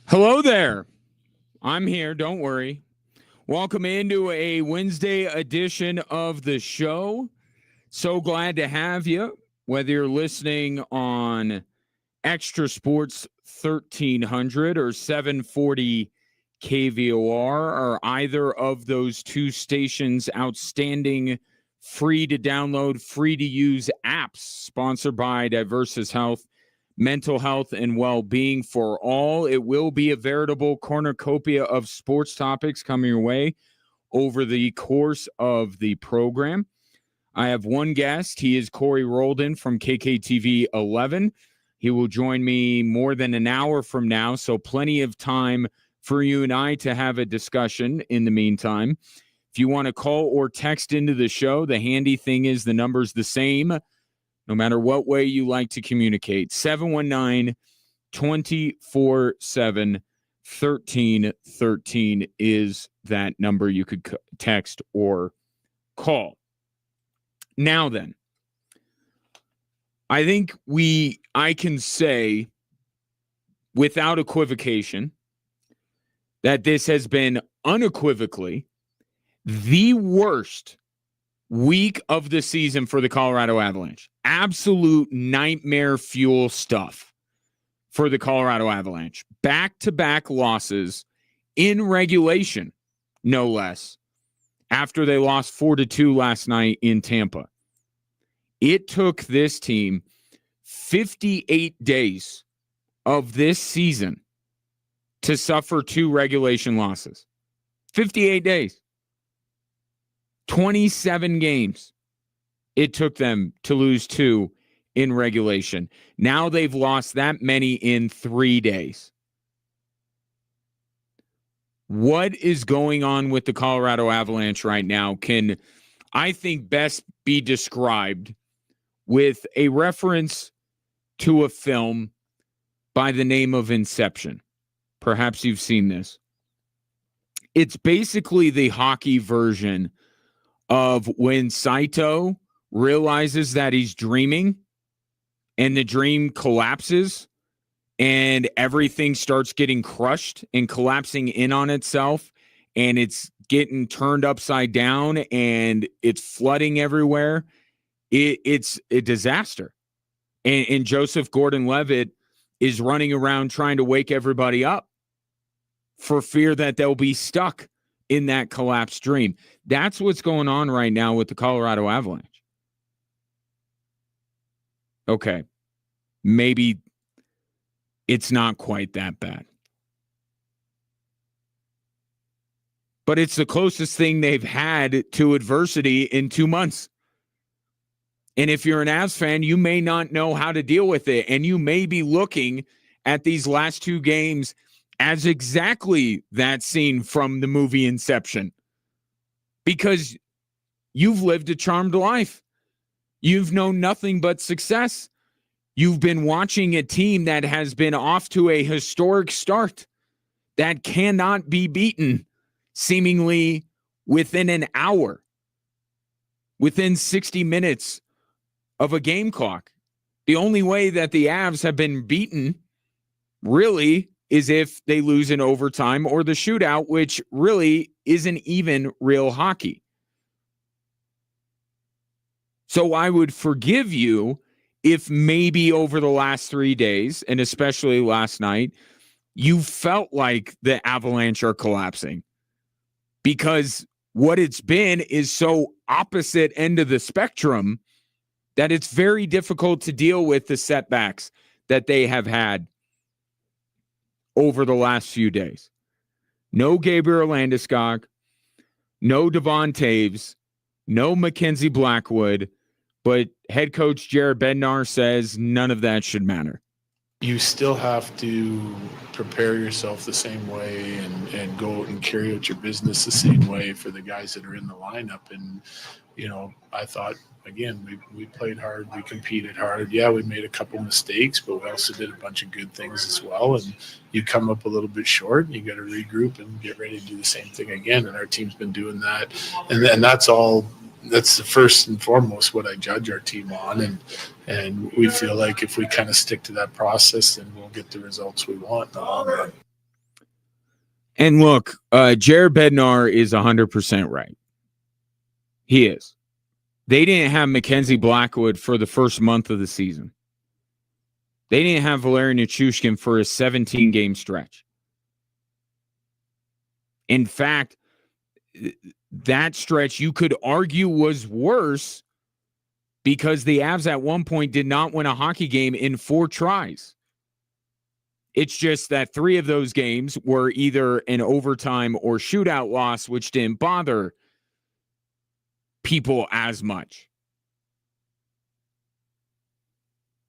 Hello there. I'm here. Don't worry. Welcome into a Wednesday edition of the show. So glad to have you, whether you're listening on Extra Sports 1300 or 740 KVOR or either of those two stations' outstanding free to download, free to use apps sponsored by Diversus Health. Mental health and well-being for all. It will be a veritable cornucopia of sports topics coming your way over the course of the program. I have one guest. He is Corey Roldan from KKTV 11. He will join me more than an hour from now, so plenty of time for you and I to have a discussion in the meantime. If you want to call or text into the show, the handy thing is the number's the same, no matter what way you like to communicate. 719-247-1313 is that number you could text or call. Now then, I think I can say without equivocation that this has been unequivocally the worst week of the season for the Colorado Avalanche. Absolute nightmare fuel stuff for the Colorado Avalanche. Back-to-back losses in regulation, no less, after they lost 4-2 last night in Tampa. It took this team 58 days of this season to suffer 2 regulation losses. 58 days. 27 games it took them to lose 2 in regulation. Now they've lost that many in 3 days. What is going on with the Colorado Avalanche right now can, I think, best be described with a reference to a film by the name of Inception. Perhaps you've seen this. It's basically the hockey version of when Saito realizes that he's dreaming and the dream collapses and everything starts getting crushed and collapsing in on itself and it's getting turned upside down and it's flooding everywhere. It's a disaster. And Joseph Gordon-Levitt is running around trying to wake everybody up for fear that they'll be stuck in that collapsed dream. That's what's going on right now with the Colorado Avalanche. Okay, maybe it's not quite that bad. But it's the closest thing they've had to adversity in 2 months. And if you're an Avs fan, you may not know how to deal with it. And you may be looking at these last 2 games as exactly that scene from the movie Inception. Because you've lived a charmed life. You've known nothing but success. You've been watching a team that has been off to a historic start that cannot be beaten seemingly within an hour, within 60 minutes of a game clock. The only way that the Avs have been beaten really is if they lose in overtime or the shootout, which really isn't even real hockey. So I would forgive you if maybe over the last 3 days, and especially last night, you felt like the Avalanche are collapsing. Because what it's been is so opposite end of the spectrum that it's very difficult to deal with the setbacks that they have had over the last few days. No Gabriel Landeskog, no Devon Taves, no Mackenzie Blackwood, but head coach Jared Bednar says none of that should matter. You still have to prepare yourself the same way and go out and carry out your business the same way for the guys that are in the lineup. And, you know, I thought, again, we played hard, we competed hard. Yeah, we made a couple mistakes, but we also did a bunch of good things as well. And you come up a little bit short, and you got to regroup and get ready to do the same thing again. And our team's been doing that. And that's all. That's the first and foremost what I judge our team on, and we feel like if we kind of stick to that process, then we'll get the results we want in the long run. And look, Jared Bednar is 100% right. He is. They didn't have Mackenzie Blackwood for the first month of the season. They didn't have Valeri Nichushkin for a 17-game stretch. In fact, that stretch you could argue was worse because the Avs at one point did not win a hockey game in 4 tries. It's just that 3 of those games were either an overtime or shootout loss, which didn't bother people as much.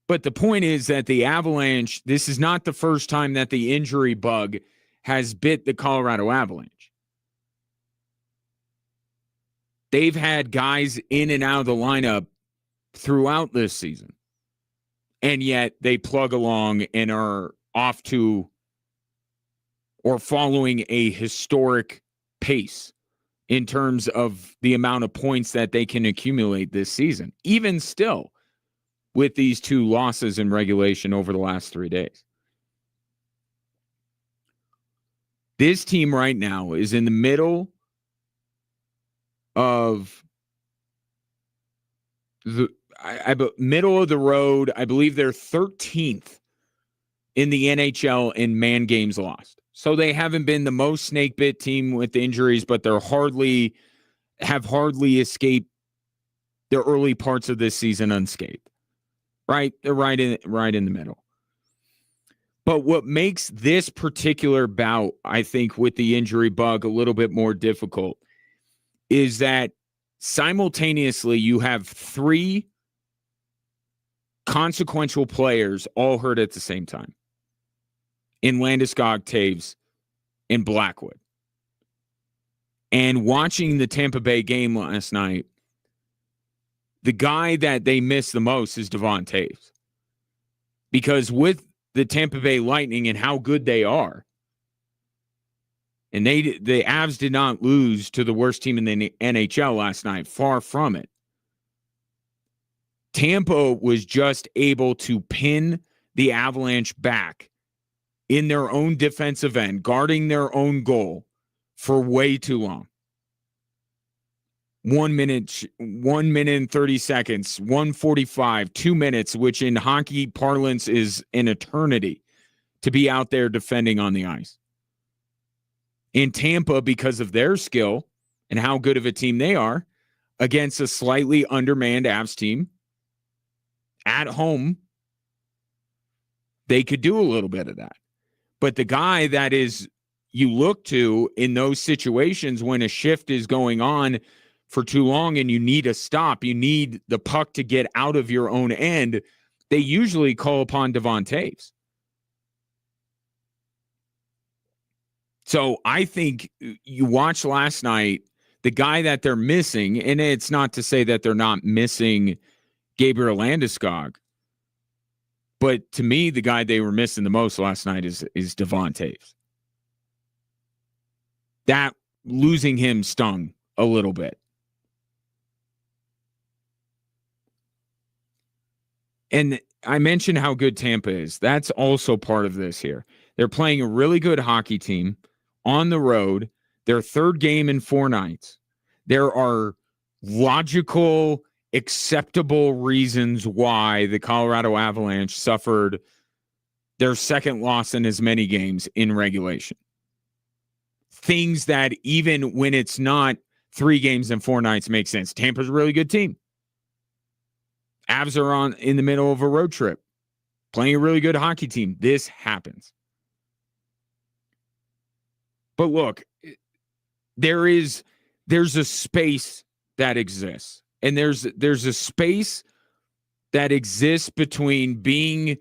But the point is that the Avalanche, this is not the first time that the injury bug has bit the Colorado Avalanche. They've had guys in and out of the lineup throughout this season. And yet they plug along and are off to or following a historic pace in terms of the amount of points that they can accumulate this season, even still with these 2 losses in regulation over the last 3 days. This team right now is in the middle of the middle of the road. I believe they're 13th in the NHL in man games lost. So they haven't been the most snake bit team with injuries, but they're hardly escaped the early parts of this season unscathed. Right? They're right in the middle. But what makes this particular bout, I think, with the injury bug a little bit more difficult is that simultaneously you have 3 consequential players all hurt at the same time. In Landeskog, Taves, and Blackwood. And watching the Tampa Bay game last night, the guy that they miss the most is Devon Taves. Because with the Tampa Bay Lightning and how good they are, and the Avs did not lose to the worst team in the NHL last night, far from it. Tampa was just able to pin the Avalanche back in their own defensive end, guarding their own goal for way too long. 1 minute and 30 seconds, 1:45, 2 minutes, which in hockey parlance is an eternity to be out there defending on the ice. In Tampa, because of their skill and how good of a team they are, against a slightly undermanned Avs team, at home, they could do a little bit of that. But the guy that is you look to in those situations when a shift is going on for too long and you need a stop, you need the puck to get out of your own end, they usually call upon Devon Taves. So I think you watch last night, the guy that they're missing, and it's not to say that they're not missing Gabriel Landeskog, but to me, the guy they were missing the most last night is Devon Taves. That losing him stung a little bit. And I mentioned how good Tampa is. That's also part of this here. They're playing a really good hockey team on the road. Their 3rd game in 4 nights. There are logical, acceptable reasons why the Colorado Avalanche suffered their 2nd loss in as many games in regulation. Things that even when it's not 3 games in 4 nights make sense. Tampa's a really good team. Avs are in the middle of a road trip, playing a really good hockey team. This happens. But look, there's a space that exists. And there's a space that exists between being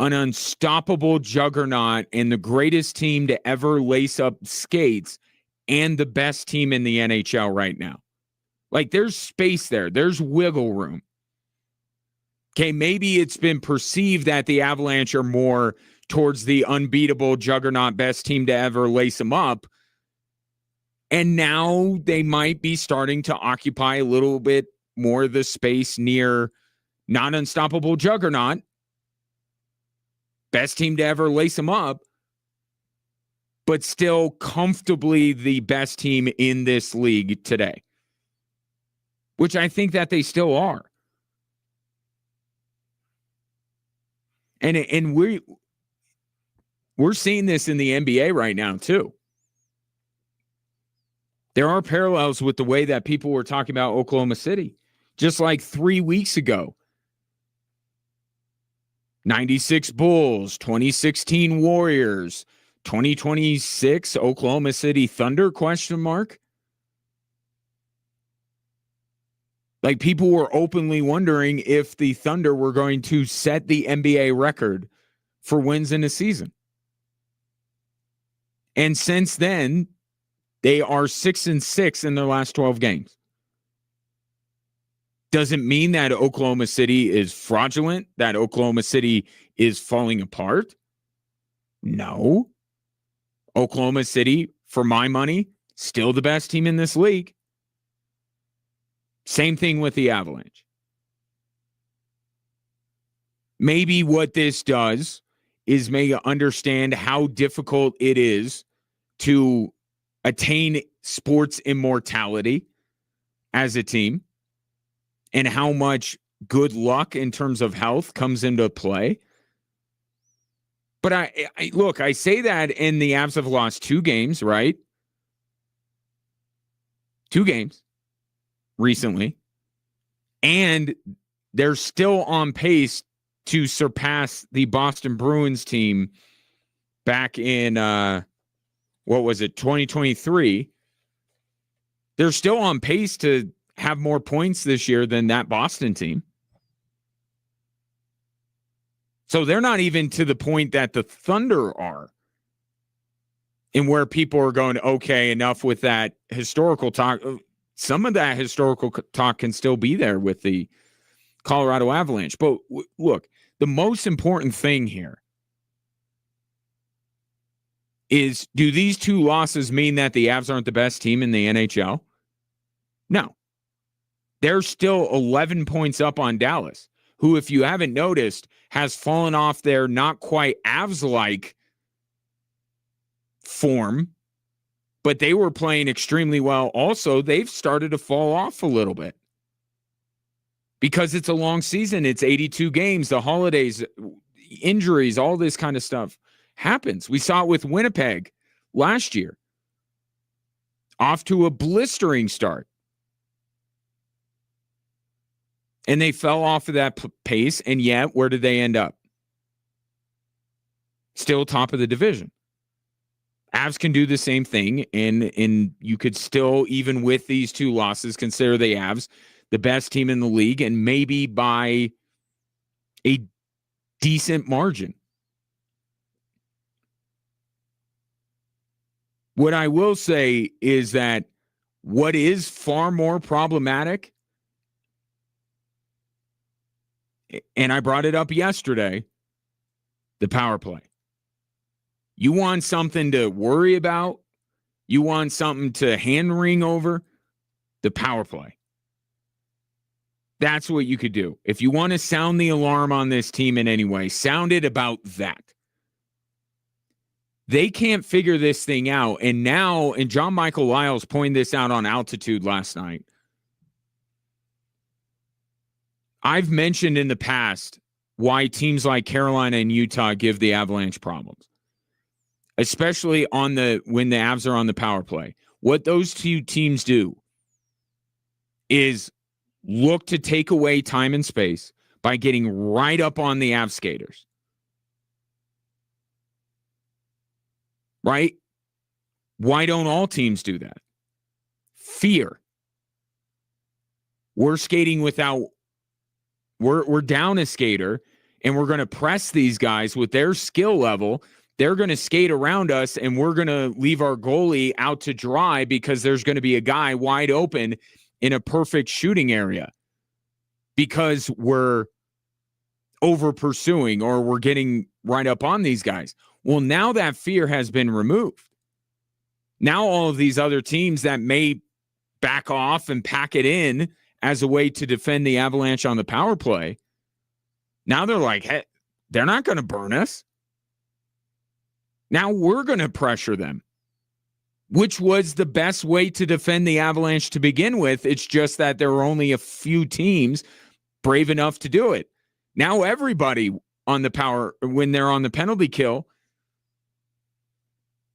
an unstoppable juggernaut and the greatest team to ever lace up skates and the best team in the NHL right now. Like, there's space there. There's wiggle room. Okay, maybe it's been perceived that the Avalanche are more towards the unbeatable juggernaut best team to ever lace them up. And now they might be starting to occupy a little bit more of the space near not unstoppable juggernaut, best team to ever lace them up. but still comfortably the best team in this league today, which I think that they still are. And we're seeing this in the NBA right now too. There are parallels with the way that people were talking about Oklahoma City. Just like 3 weeks ago, 96 Bulls, 2016 Warriors, 2026 Oklahoma City Thunder, ? Like, people were openly wondering if the Thunder were going to set the NBA record for wins in a season. And since then, they are 6-6 in their last 12 games. Doesn't mean that Oklahoma City is fraudulent, that Oklahoma City is falling apart. No. Oklahoma City, for my money, still the best team in this league. Same thing with the Avalanche. Maybe what this does is make you understand how difficult it is to attain sports immortality as a team and how much good luck in terms of health comes into play. But I say that, and the Avs have lost 2 games, right? 2 games recently. And they're still on pace to surpass the Boston Bruins team back in, 2023. They're still on pace to have more points this year than that Boston team. So they're not even to the point that the Thunder are, and where people are going, okay, enough with that historical talk. Some of that historical talk can still be there with the Colorado Avalanche. But look, the most important thing here is, do these 2 losses mean that the Avs aren't the best team in the NHL? No. They're still 11 points up on Dallas, who, if you haven't noticed, has fallen off their not quite Avs-like form, but they were playing extremely well. Also, they've started to fall off a little bit because it's a long season. It's 82 games, the holidays, injuries, all this kind of stuff happens. We saw it with Winnipeg last year. Off to a blistering start. And they fell off of that pace, and yet, where did they end up? Still top of the division. Avs can do the same thing, and you could still, even with these 2 losses, consider the Avs the best team in the league, and maybe by a decent margin. What I will say is that what is far more problematic, and I brought it up yesterday, the power play. You want something to worry about? You want something to hand wring over? The power play. That's what you could do. If you want to sound the alarm on this team in any way, sound it about that. They can't figure this thing out. And now, and John Michael Lyles pointed this out on Altitude last night. I've mentioned in the past why teams like Carolina and Utah give the Avalanche problems, especially when the Avs are on the power play. What those 2 teams do is look to take away time and space by getting right up on the Avs skaters. Right? Why don't all teams do that? Fear. We're skating without, we're down a skater, and we're going to press these guys with their skill level. They're going to skate around us, and we're going to leave our goalie out to dry because there's going to be a guy wide open in a perfect shooting area because we're over pursuing or we're getting right up on these guys. Well, now that fear has been removed. Now all of these other teams that may back off and pack it in as a way to defend the Avalanche on the power play, now they're like, hey, they're not going to burn us. Now we're going to pressure them, which was the best way to defend the Avalanche to begin with. It's just that there were only a few teams brave enough to do it. Now everybody on the power, when they're on the penalty kill,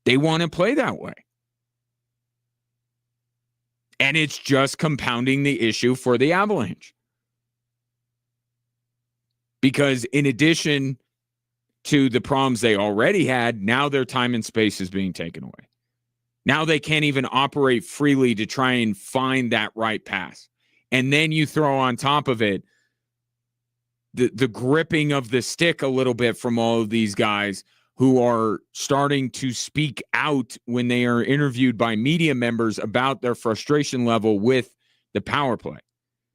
they want to play that way. And it's just compounding the issue for the Avalanche. Because in addition to the problems they already had, now their time and space is being taken away. Now they can't even operate freely to try and find that right pass. And then you throw on top of it the gripping of the stick a little bit from all of these guys who are starting to speak out when they are interviewed by media members about their frustration level with the power play.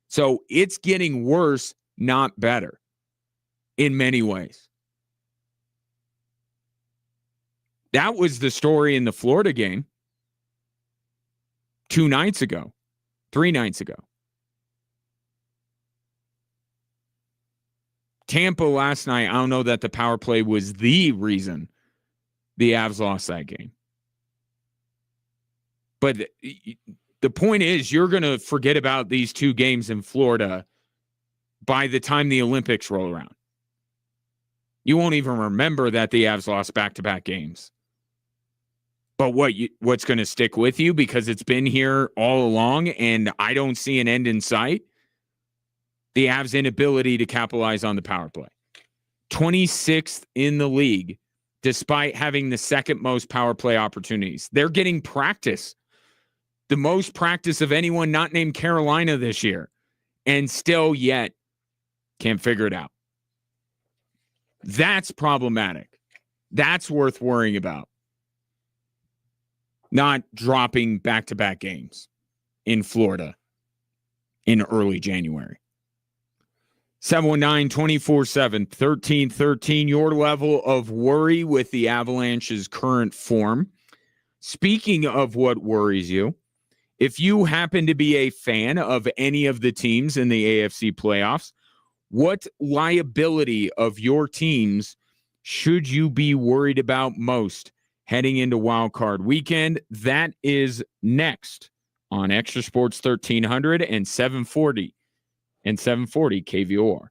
So it's getting worse, not better, in many ways. That was the story in the Florida game 3 nights ago. Tampa last night, I don't know that the power play was the reason the Avs lost that game. But the point is, you're going to forget about these 2 games in Florida by the time the Olympics roll around. You won't even remember that the Avs lost back-to-back games. But what's going to stick with you, because it's been here all along and I don't see an end in sight? The Avs' inability to capitalize on the power play. 26th in the league, despite having the second most power play opportunities. They're getting practice. The most practice of anyone not named Carolina this year. And still yet can't figure it out. That's problematic. That's worth worrying about. Not dropping back-to-back games in Florida in early January. 719-247-1313, your level of worry with the Avalanche's current form. Speaking of what worries you, if you happen to be a fan of any of the teams in the AFC playoffs, what liability of your teams should you be worried about most heading into Wild Card Weekend? That is next on Extra Sports 1300 and 740 KVOR.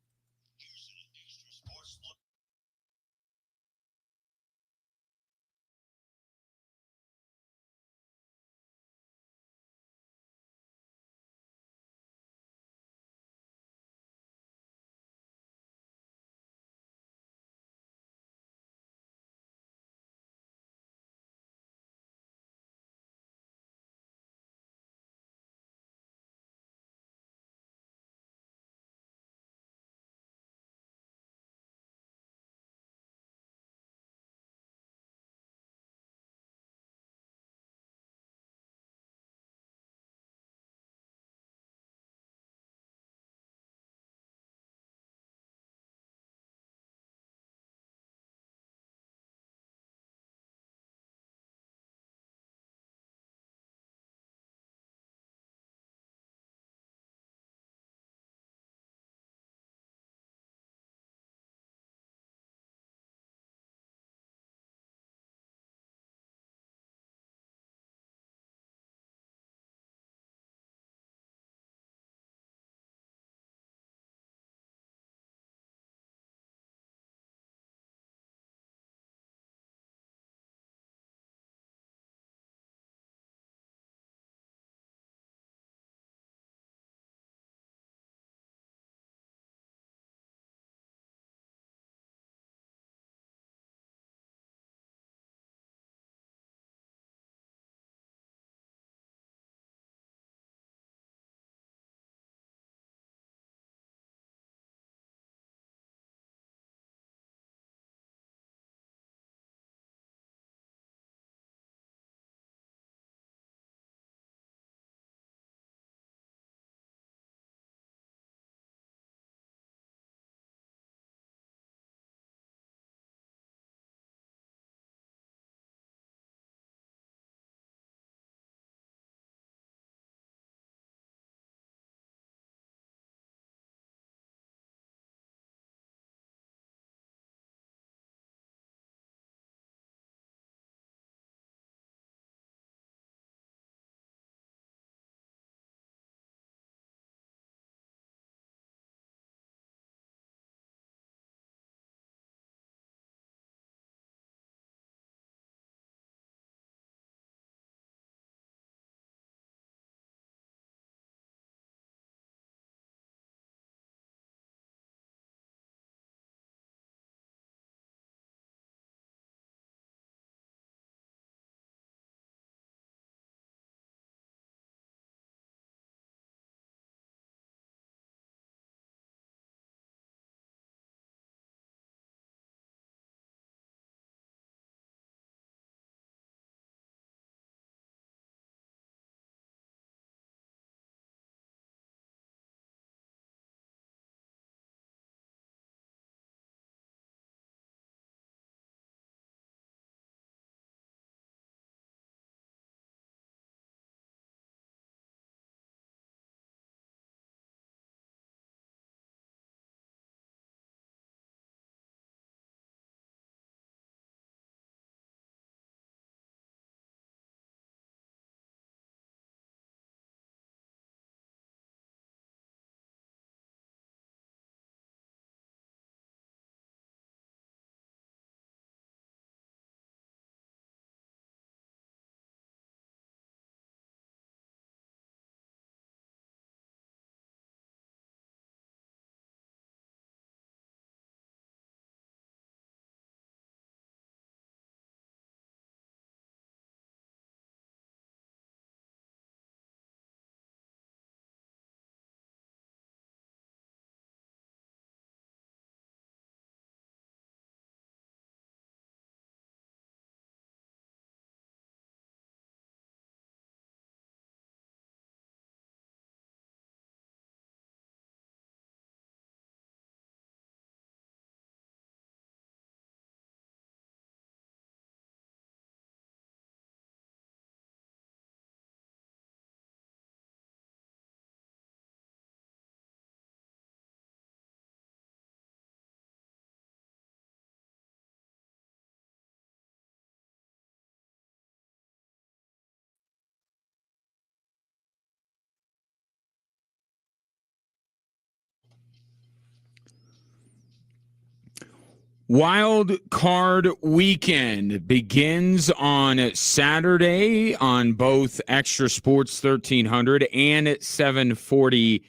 Wild Card Weekend begins on Saturday on both Extra Sports 1300 and 740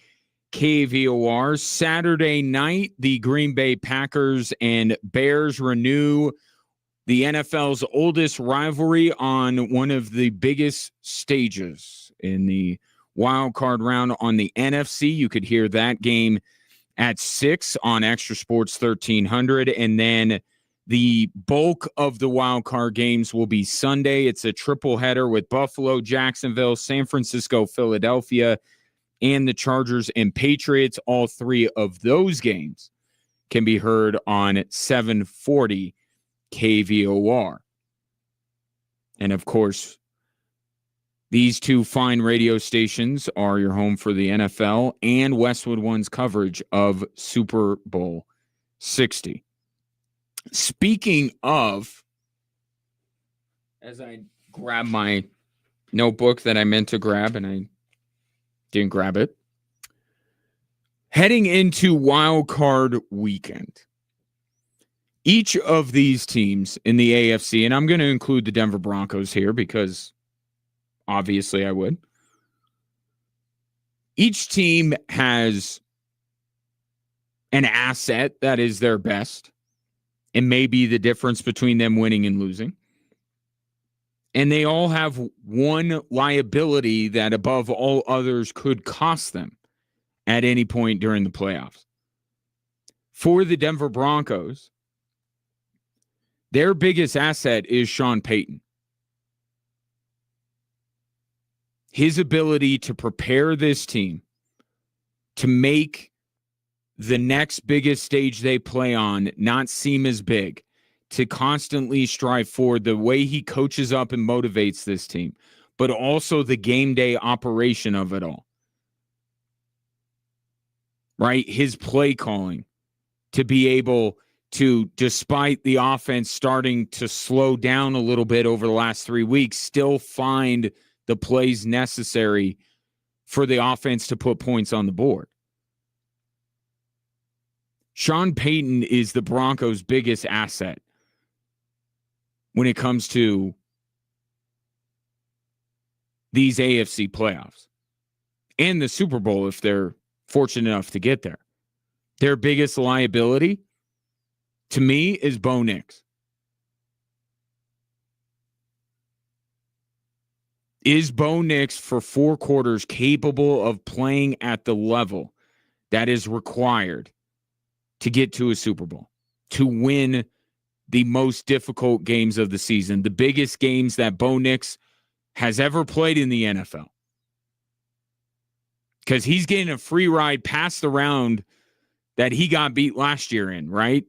KVOR. Saturday night, the Green Bay Packers and Bears renew the NFL's oldest rivalry on one of the biggest stages in the wild card round on the NFC. You could hear that game at 6 on Extra Sports 1300. And then the bulk of the wild card games will be Sunday. It's a triple header with Buffalo, Jacksonville, San Francisco, Philadelphia, and the Chargers and Patriots. All three of those games can be heard on 740 KVOR. And of course, these two fine radio stations are your home for the NFL and Westwood One's coverage of Super Bowl 60. Speaking of, as I grab my notebook that I meant to grab and I didn't grab it, heading into Wild Card Weekend, each of these teams in the AFC, and I'm going to include the Denver Broncos here because obviously I would. Each team has an asset that is their best and may be the difference between them winning and losing. And they all have one liability that above all others could cost them at any point during the playoffs. For the Denver Broncos, their biggest asset is Sean Payton. His ability to prepare this team to make the next biggest stage they play on not seem as big, to constantly strive forward, the way he coaches up and motivates this team, but also the game day operation of it all. Right? His play calling to be able to, despite the offense starting to slow down a little bit over the last 3 weeks, still find the plays necessary for the offense to put points on the board. Sean Payton is the Broncos' biggest asset when it comes to these AFC playoffs and the Super Bowl if they're fortunate enough to get there. Their biggest liability, to me, is Bo Nix. Is Bo Nix for 4 quarters capable of playing at the level that is required to get to a Super Bowl, to win the most difficult games of the season, the biggest games that Bo Nix has ever played in the NFL? Because he's getting a free ride past the round that he got beat last year in, right?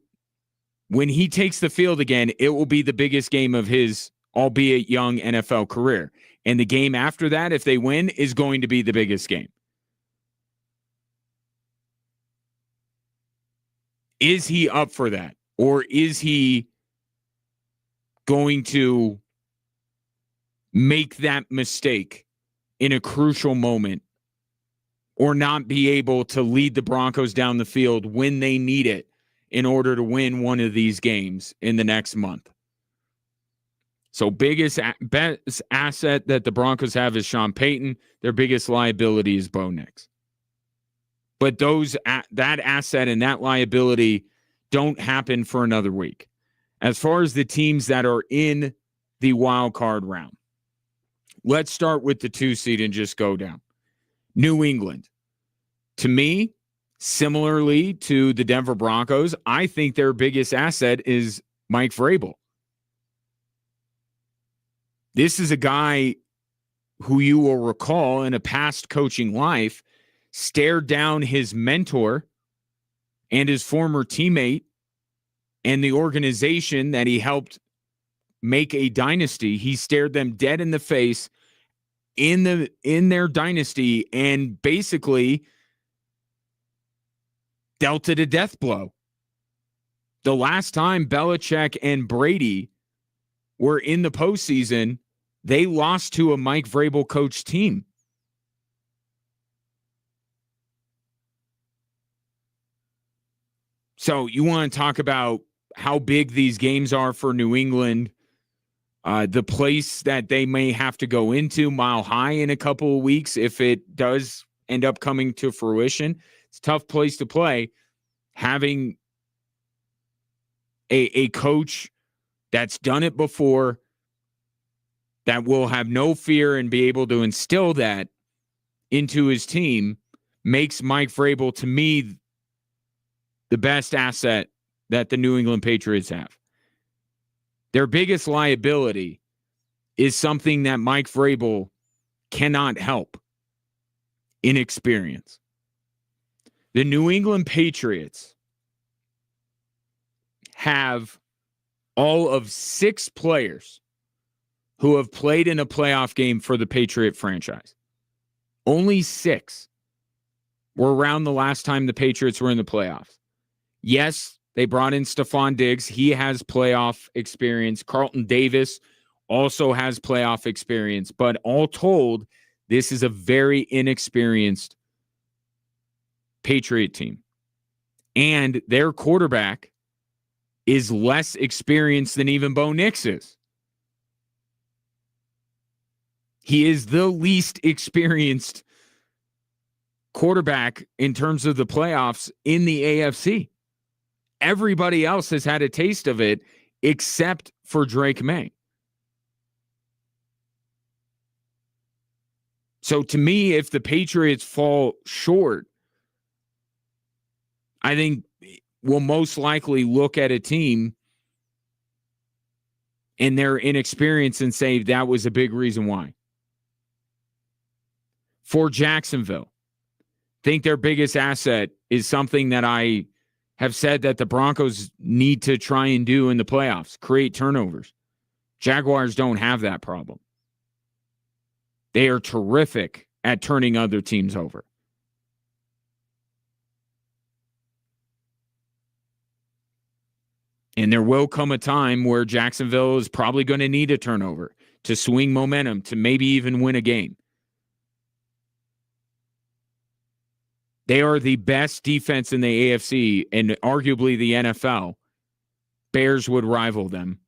When he takes the field again, it will be the biggest game of his, albeit young, NFL career. And the game after that, if they win, is going to be the biggest game. Is he up for that? Or is he going to make that mistake in a crucial moment or not be able to lead the Broncos down the field when they need it in order to win one of these games in the next month? So best asset that the Broncos have is Sean Payton. Their biggest liability is Bo Nix. But that asset and that liability don't happen for another week. As far as the teams that are in the wild card round, let's start with the 2 seed and just go down. New England. To me, similarly to the Denver Broncos, I think their biggest asset is Mike Vrabel. This is a guy who you will recall in a past coaching life stared down his mentor and his former teammate and the organization that he helped make a dynasty. He stared them dead in the face in their dynasty and basically dealt it a death blow. The last time Belichick and Brady were in the postseason, they lost to a Mike Vrabel coach team. So you want to talk about how big these games are for New England, the place that they may have to go into Mile High in a couple of weeks if it does end up coming to fruition. It's a tough place to play. Having a coach that's done it before, that will have no fear and be able to instill that into his team, makes Mike Vrabel, to me, the best asset that the New England Patriots have. Their biggest liability is something that Mike Vrabel cannot help: inexperience. The New England Patriots have all of 6 players who have played in a playoff game for the Patriot franchise. Only 6 were around the last time the Patriots were in the playoffs. Yes, they brought in Stephon Diggs. He has playoff experience. Carlton Davis also has playoff experience. But all told, this is a very inexperienced Patriot team. And their quarterback is less experienced than even Bo Nix is. He is the least experienced quarterback in terms of the playoffs in the AFC. Everybody else has had a taste of it except for Drake May. So to me, if the Patriots fall short, I think we'll most likely look at a team and their inexperience and say that was a big reason why. For Jacksonville, I think their biggest asset is something that I have said that the Broncos need to try and do in the playoffs: create turnovers. Jaguars don't have that problem. They are terrific at turning other teams over. And there will come a time where Jacksonville is probably going to need a turnover to swing momentum, to maybe even win a game. They are the best defense in the AFC and arguably the NFL. Bears would rival them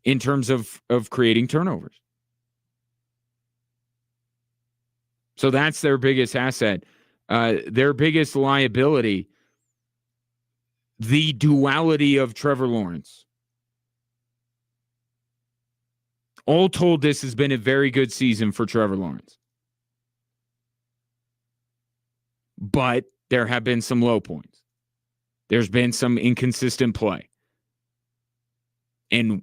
in terms of creating turnovers. So that's their biggest asset. Their biggest liability, the duality of Trevor Lawrence. All told, this has been a very good season for Trevor Lawrence. But there have been some low points. There's been some inconsistent play. And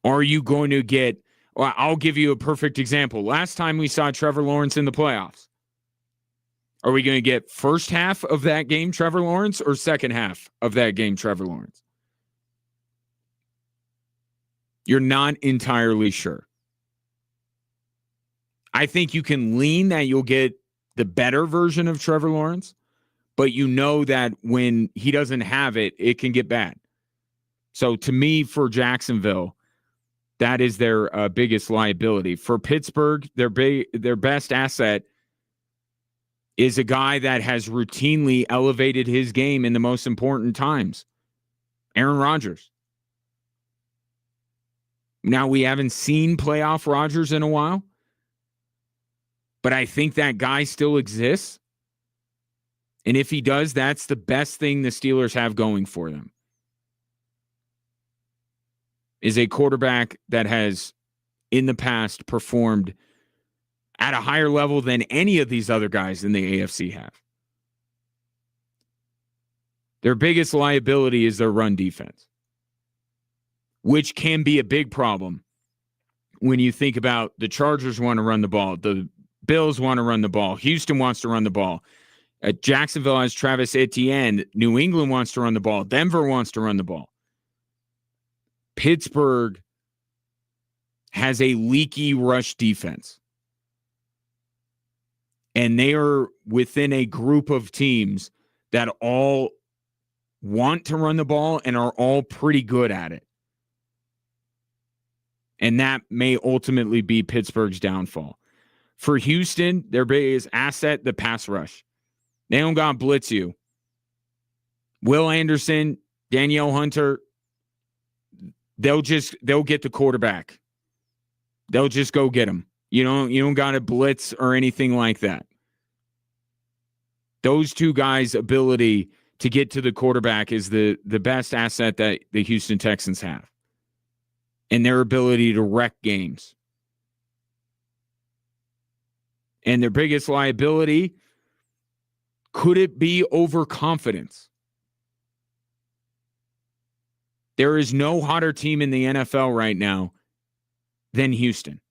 are you going to get... Well, I'll give you a perfect example. Last time we saw Trevor Lawrence in the playoffs, are we going to get first half of that game Trevor Lawrence or second half of that game Trevor Lawrence? You're not entirely sure. I think you can lean that you'll get the better version of Trevor Lawrence, but you know that when he doesn't have it, it can get bad. So to me, for Jacksonville, that is their biggest liability. For Pittsburgh, their best asset is a guy that has routinely elevated his game in the most important times: Aaron Rodgers. Now, we haven't seen playoff Rodgers in a while, but I think that guy still exists. And if he does, that's the best thing the Steelers have going for them, is a quarterback that has in the past performed at a higher level than any of these other guys in the AFC have. Their biggest liability is their run defense, which can be a big problem when you think about the Chargers want to run the ball, the Bills want to run the ball, Houston wants to run the ball. Jacksonville has Travis Etienne. New England wants to run the ball. Denver wants to run the ball. Pittsburgh has a leaky rush defense. And they are within a group of teams that all want to run the ball and are all pretty good at it. And that may ultimately be Pittsburgh's downfall. For Houston, their biggest asset, the pass rush. They don't got to blitz you. Will Anderson Danielle Hunter, they'll get the quarterback. They'll just go get him. You don't got to blitz or anything like that. Those two guys' ability to get to the quarterback is the best asset that the Houston Texans have. And their ability to wreck games. And their biggest liability, could it be overconfidence? There is no hotter team in the NFL right now than Houston.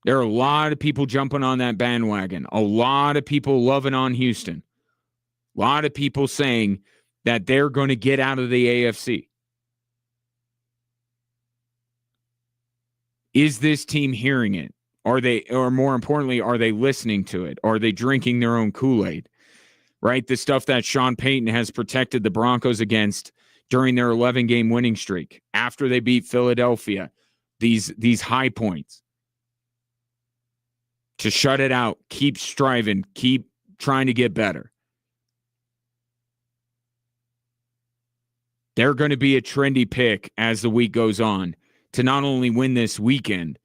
There are a lot of people jumping on that bandwagon. A lot of people loving on Houston. A lot of people saying that they're going to get out of the AFC. Is this team hearing it? Or more importantly, are they listening to it? Are they drinking their own Kool-Aid? Right? The stuff that Sean Payton has protected the Broncos against during their 11-game winning streak, after they beat Philadelphia, these high points. To shut it out, keep striving, keep trying to get better. They're going to be a trendy pick as the week goes on to not only win this weekend,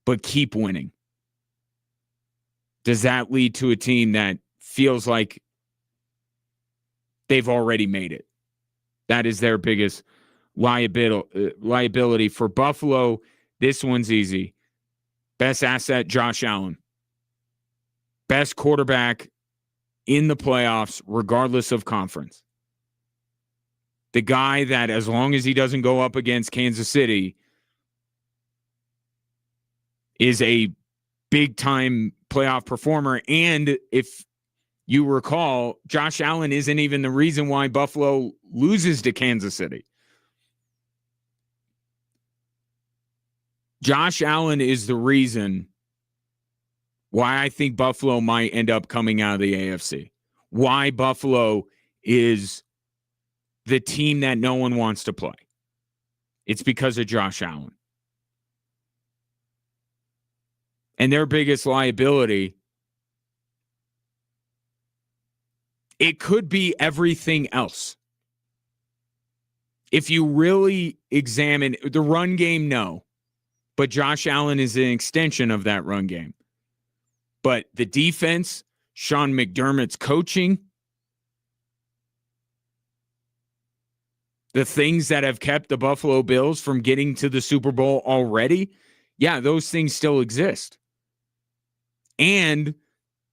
but keep winning. Does that lead to a team that feels like they've already made it? That is their biggest liability. For Buffalo, this one's easy. Best asset, Josh Allen. Best quarterback in the playoffs, regardless of conference. The guy that, as long as he doesn't go up against Kansas City, is a big-time playoff performer. And if you recall, Josh Allen isn't even the reason why Buffalo loses to Kansas City. Josh Allen is the reason why I think Buffalo might end up coming out of the AFC. Why Buffalo is the team that no one wants to play. It's because of Josh Allen. And their biggest liability, it could be everything else. If you really examine the run game, no. But Josh Allen is an extension of that run game. But the defense, Sean McDermott's coaching, the things that have kept the Buffalo Bills from getting to the Super Bowl already, yeah, those things still exist. And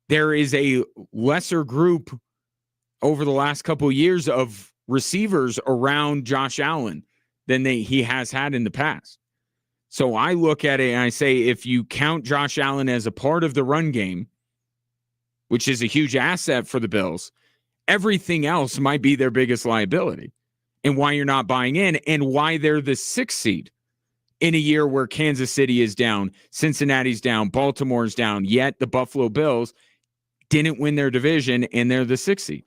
there is a lesser group over the last couple of years of receivers around Josh Allen than he has had in the past. So I look at it and I say, if you count Josh Allen as a part of the run game, which is a huge asset for the Bills, everything else might be their biggest liability, and why you're not buying in, and why they're the 6th seed in a year where Kansas City is down, Cincinnati's down, Baltimore's down, yet the Buffalo Bills didn't win their division, and they're the 6th seed.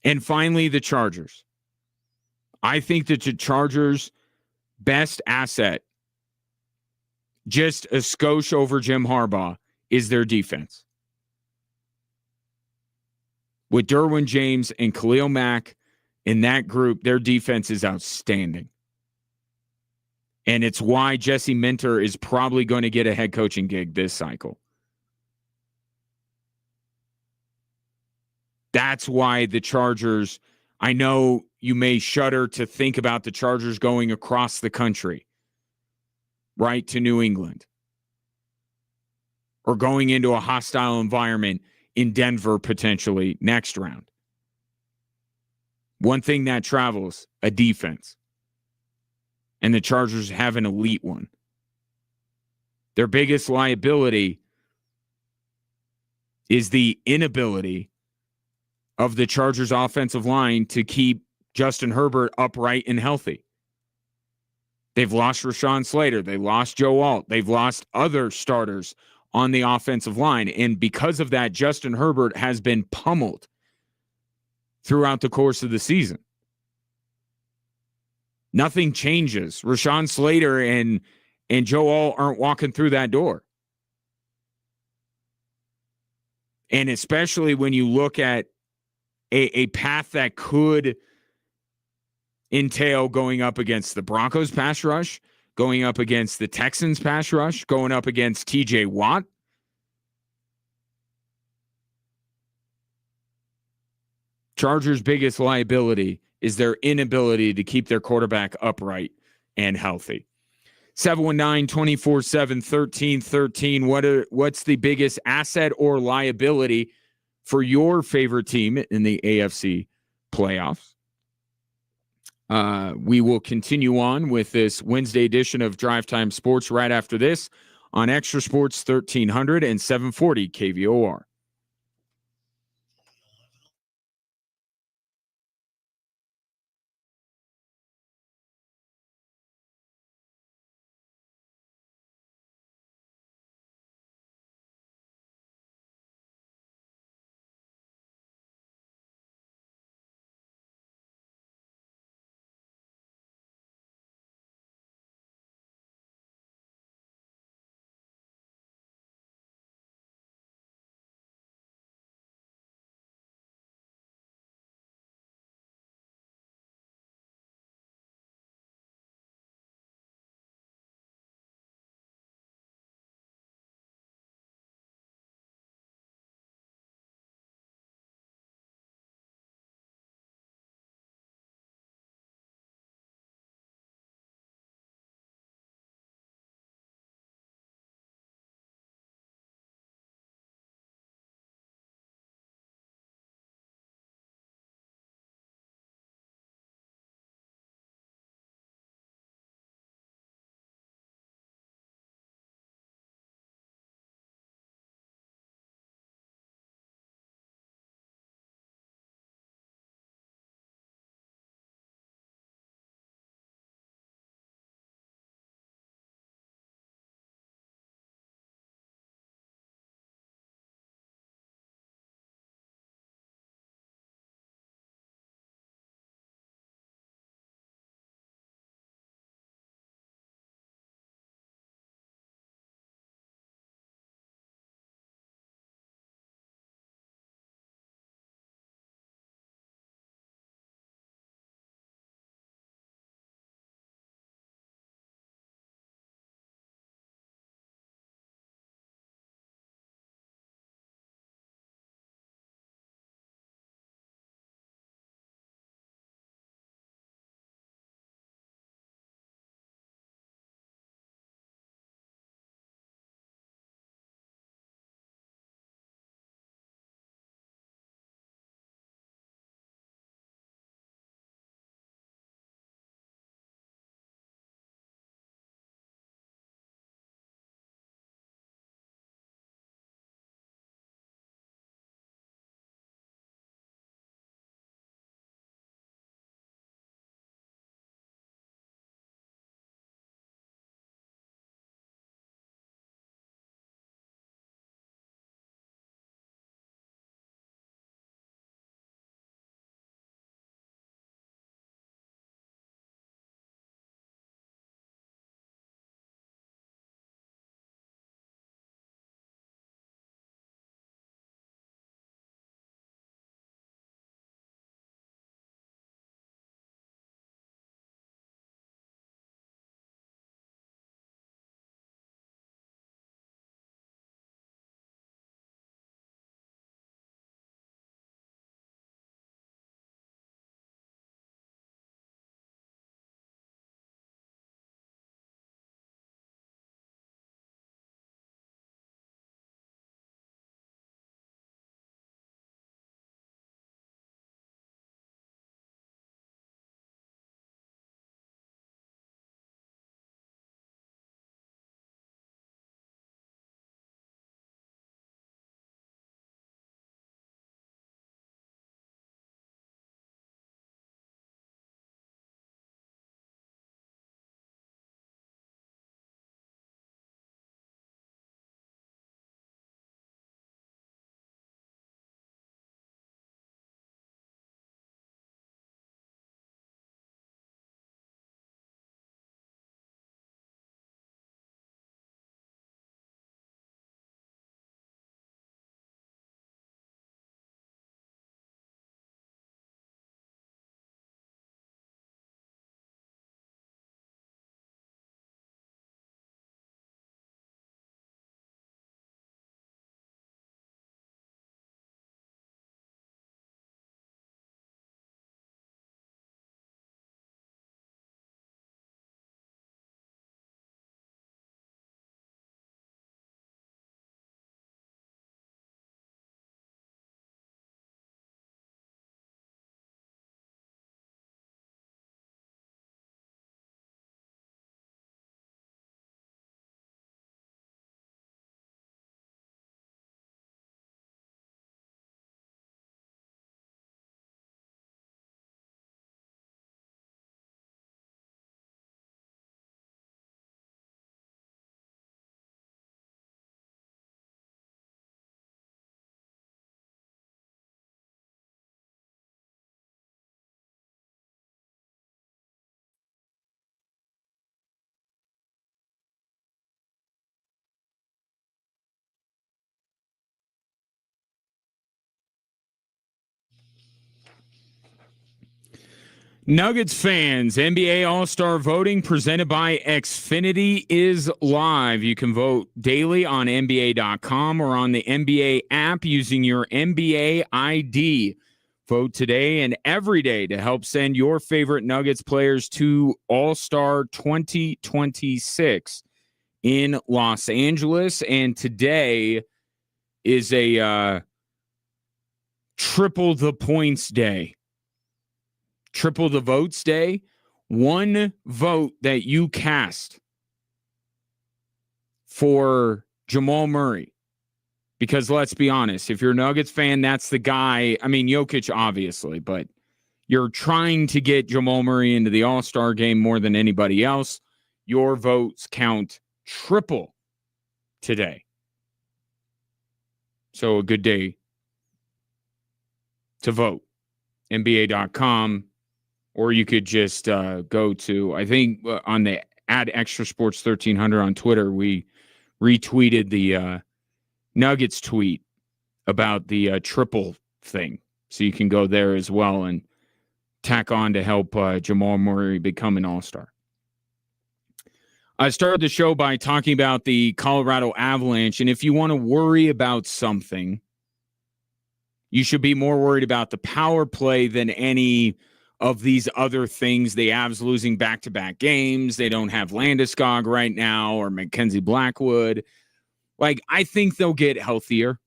And finally, the Chargers. I think that the Chargers' best asset, just a skosh over Jim Harbaugh, is their defense. With Derwin James and Khalil Mack in that group, their defense is outstanding. And it's why Jesse Minter is probably going to get a head coaching gig this cycle. That's why the Chargers, I know you may shudder to think about the Chargers going across the country, right, to New England, or going into a hostile environment in Denver potentially next round. One thing that travels, a defense. And the Chargers have an elite one. Their biggest liability is the inability of the Chargers offensive line to keep Justin Herbert upright and healthy. They've lost Rashawn Slater. They lost Joe Alt. They've lost other starters on the offensive line. And because of that, Justin Herbert has been pummeled throughout the course of the season. Nothing changes. Rashawn Slater and Joe Alt aren't walking through that door. And especially when you look at a path that could entail going up against the Broncos pass rush, going up against the Texans pass rush, going up against TJ Watt. Chargers' biggest liability is their inability to keep their quarterback upright and healthy. 719-247-1313. What's the biggest asset or liability for your favorite team in the AFC playoffs? We will continue on with this Wednesday edition of Drive Time Sports right after this on Extra Sports 1300 and 740 KVOR. Nuggets fans, NBA All-Star voting presented by Xfinity is live. You can vote daily on NBA.com or on the NBA app using your NBA ID. Vote today and every day to help send your favorite Nuggets players to All-Star 2026 in Los Angeles. And today is a triple the points day. Triple the votes day. One vote that you cast for Jamal Murray. Because let's be honest, if you're a Nuggets fan, that's the guy. I mean, Jokic, obviously, but you're trying to get Jamal Murray into the All-Star game more than anybody else. Your votes count triple today. So a good day to vote. NBA.com. Or you could just go to, I think on the @ExtraSports1300 on Twitter, we retweeted the Nuggets tweet about the triple thing. So you can go there as well and tack on to help Jamal Murray become an All-Star. I started the show by talking about the Colorado Avalanche. And if you want to worry about something, you should be more worried about the power play than any of these other things. The Avs losing back-to-back games. They don't have Landeskog right now or Mackenzie Blackwood. Like, I think they'll get healthier.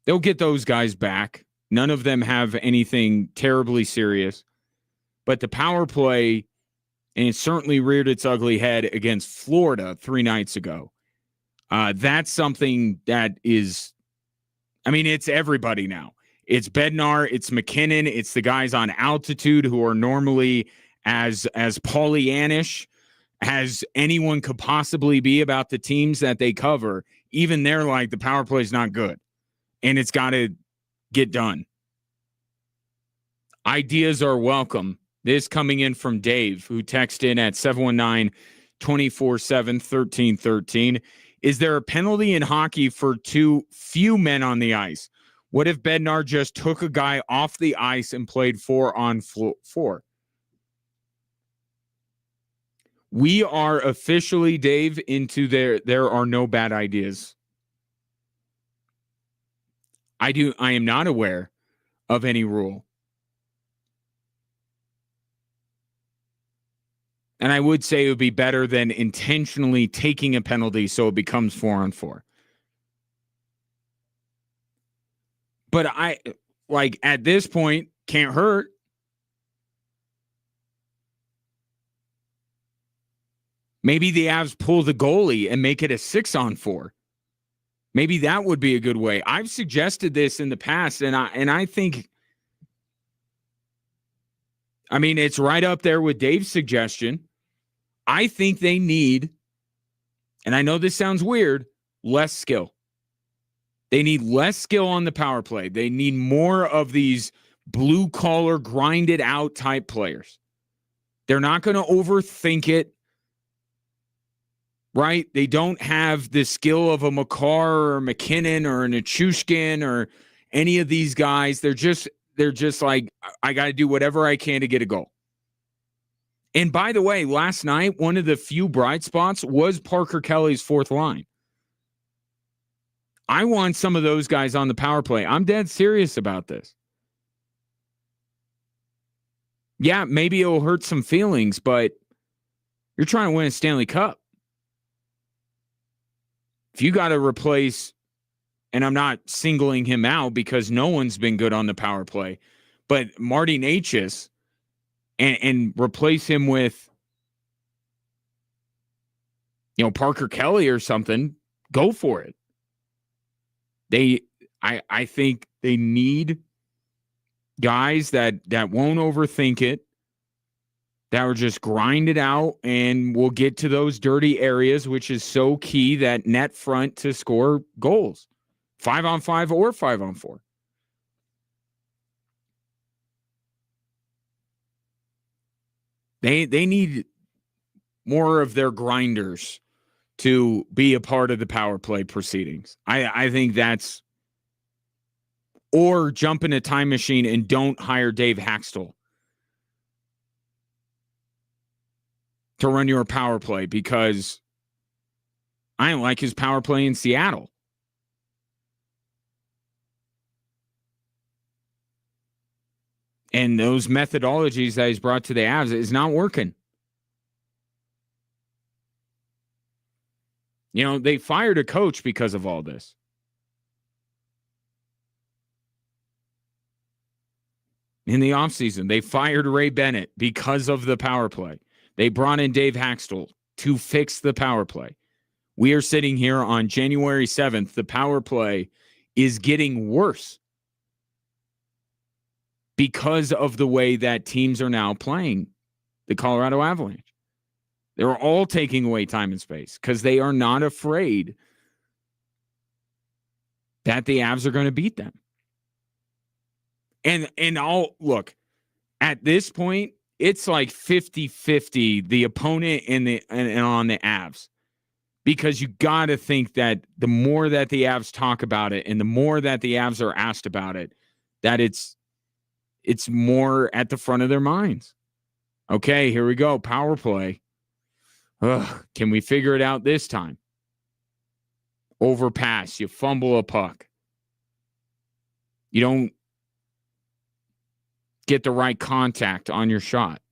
They'll get those guys back. None of them have anything terribly serious. But the power play, and it certainly reared its ugly head against Florida 3 nights ago. That's something that is, I mean, it's everybody now. It's Bednar, it's McKinnon, it's the guys on altitude who are normally as Pollyannish as anyone could possibly be about the teams that they cover. Even they're like, the power play is not good, and it's got to get done. Ideas are welcome. This coming in from Dave, who texted in at 719-247-1313. Is there a penalty in hockey for too few men on the ice? What if Bednar just took a guy off the ice and played 4-on-4? We are officially, Dave, into there are no bad ideas. I am not aware of any rule. And I would say it would be better than intentionally taking a penalty so it becomes 4-on-4. But at this point, can't hurt. Maybe the Avs pull the goalie and make it a 6-on-4. Maybe that would be a good way. I've suggested this in the past, and I think, I mean, it's right up there with Dave's suggestion. I think they need, and I know this sounds weird, less skill. They need less skill on the power play. They need more of these blue-collar, grinded-out type players. They're not going to overthink it, right? They don't have the skill of a Makar or McKinnon or an Nichushkin or any of these guys. They're just like, I got to do whatever I can to get a goal. And by the way, last night, one of the few bright spots was Parker Kelly's fourth line. I want some of those guys on the power play. I'm dead serious about this. Yeah, maybe it'll hurt some feelings, but you're trying to win a Stanley Cup. If you got to replace, and I'm not singling him out because no one's been good on the power play, but Marty Necas, and replace him with, Parker Kelly or something, go for it. I think they need guys that won't overthink it, that will just grind it out and will get to those dirty areas, which is so key, that net front to score goals, 5-on-5 or 5-on-4. They need more of their grinders to be a part of the power play proceedings. I think that's, or jump in a time machine and don't hire Dave Haxtell to run your power play because I didn't like his power play in Seattle. And those methodologies that he's brought to the Avs is not working. You know, they fired a coach because of all this. In the offseason, they fired Ray Bennett because of the power play. They brought in Dave Haxtell to fix the power play. We are sitting here on January 7th. The power play is getting worse because of the way that teams are now playing the Colorado Avalanche. They're all taking away time and space because they are not afraid that the Avs are going to beat them. And I'll look, at this point, it's like 50-50, the opponent and on the Avs. Because you got to think that the more that the Avs talk about it and the more that the Avs are asked about it, that it's more at the front of their minds. Okay, here we go. Power play. Ugh, can we figure it out this time? Overpass. You fumble a puck. You don't get the right contact on your shot.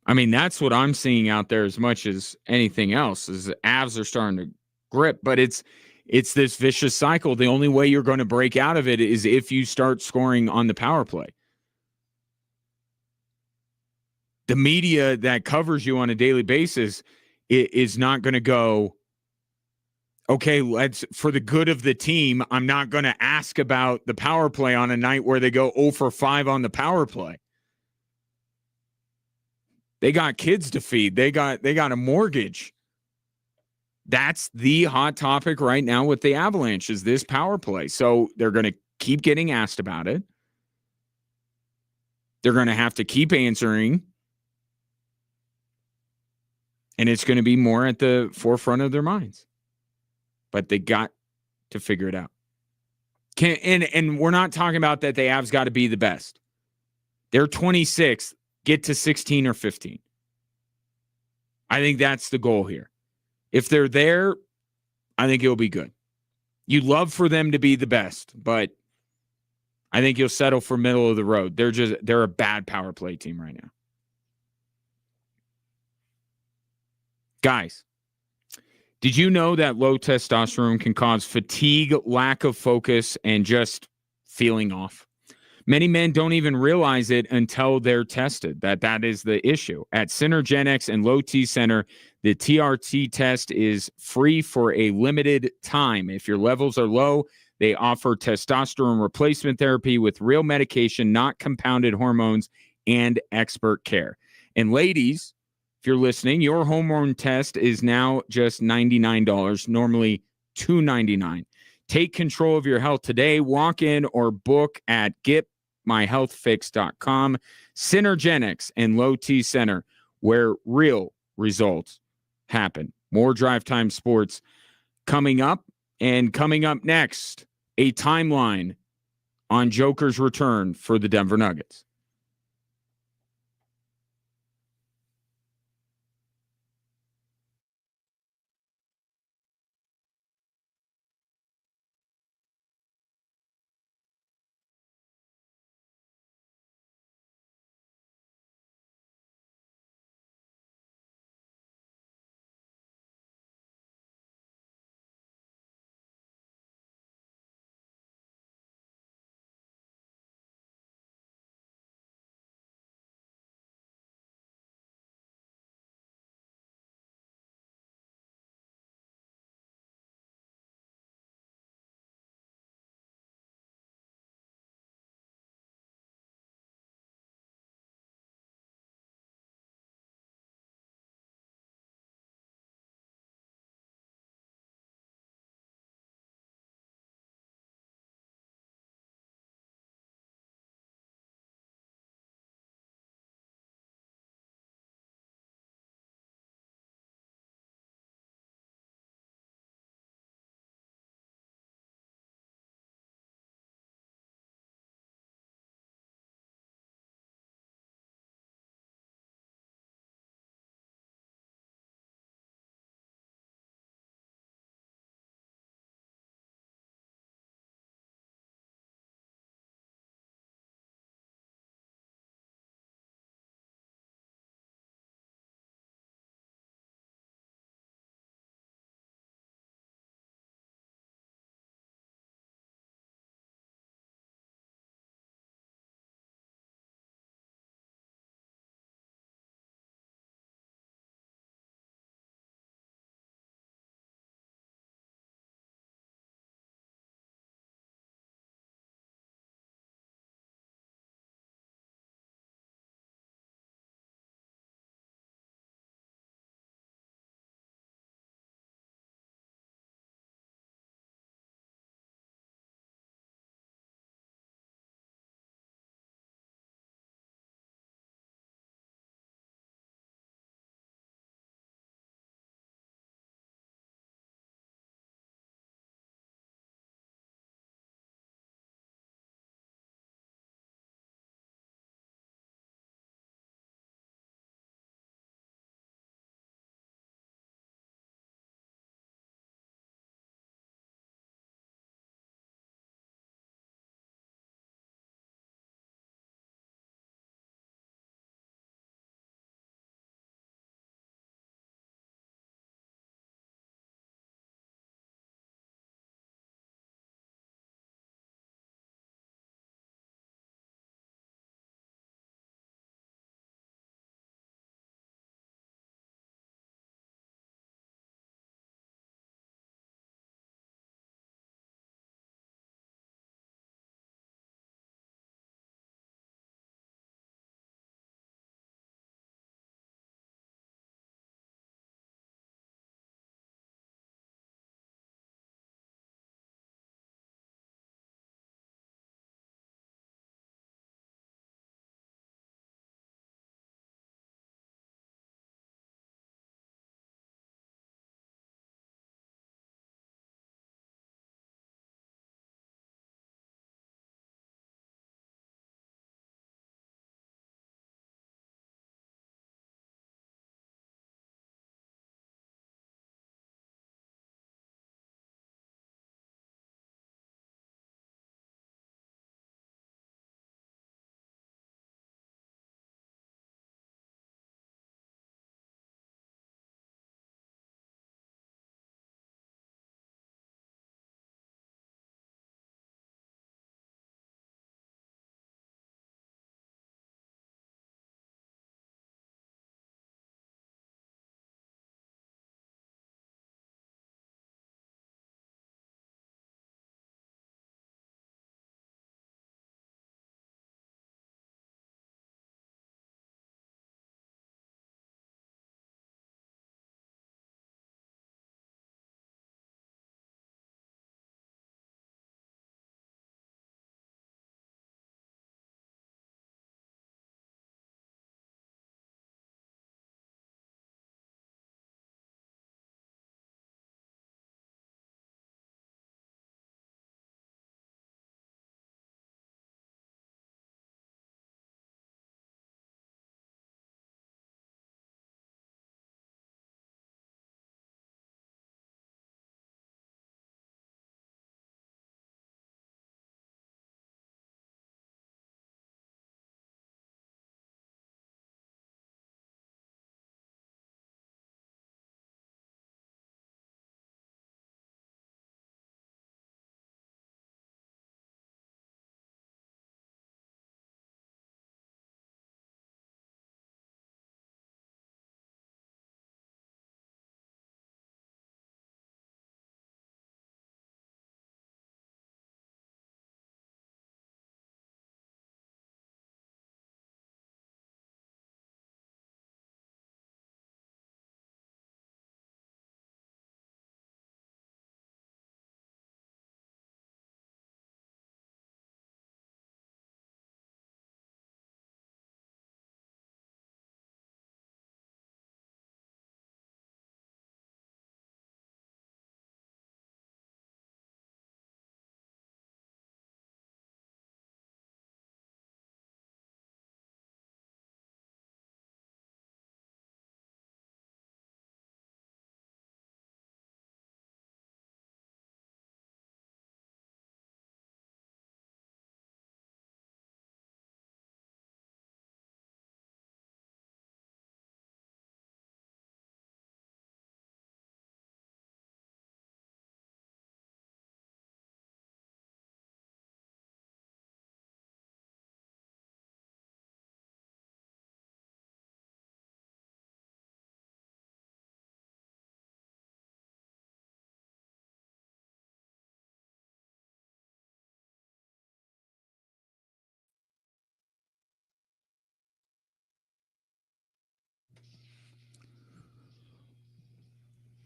I mean, that's what I'm seeing out there as much as anything else is the Avs are starting to grip, but it's this vicious cycle. The only way you're going to break out of it is if you start scoring on the power play. The media that covers you on a daily basis is not going to go, okay, for the good of the team, I'm not going to ask about the power play on a night where they go 0 for 5 on the power play. They got kids to feed. They got a mortgage. That's the hot topic right now with the Avalanche is this power play. So they're going to keep getting asked about it. They're going to have to keep answering. And it's going to be more at the forefront of their minds. But they got to figure it out. And we're not talking about that the Avs got to be the best. They're 26th. Get to 16 or 15. I think that's the goal here. If they're there, I think it'll be good. You'd love for them to be the best, but I think you'll settle for middle of the road. They're a bad power play team right now. Guys, did you know that low testosterone can cause fatigue, lack of focus, and just feeling off? Many men don't even realize it until they're tested, that is the issue. At Synergenics and Low T Center, the TRT test is free for a limited time. If your levels are low, they offer testosterone replacement therapy with real medication, not compounded hormones, and expert care. And ladies, if you're listening, your hormone test is now just $99, normally $299. Take control of your health today. Walk in or book at getmyhealthfix.com. Synergenics and Low T Center, where real results happen. More Drive Time Sports coming up. And coming up next, a timeline on Joker's return for the Denver Nuggets.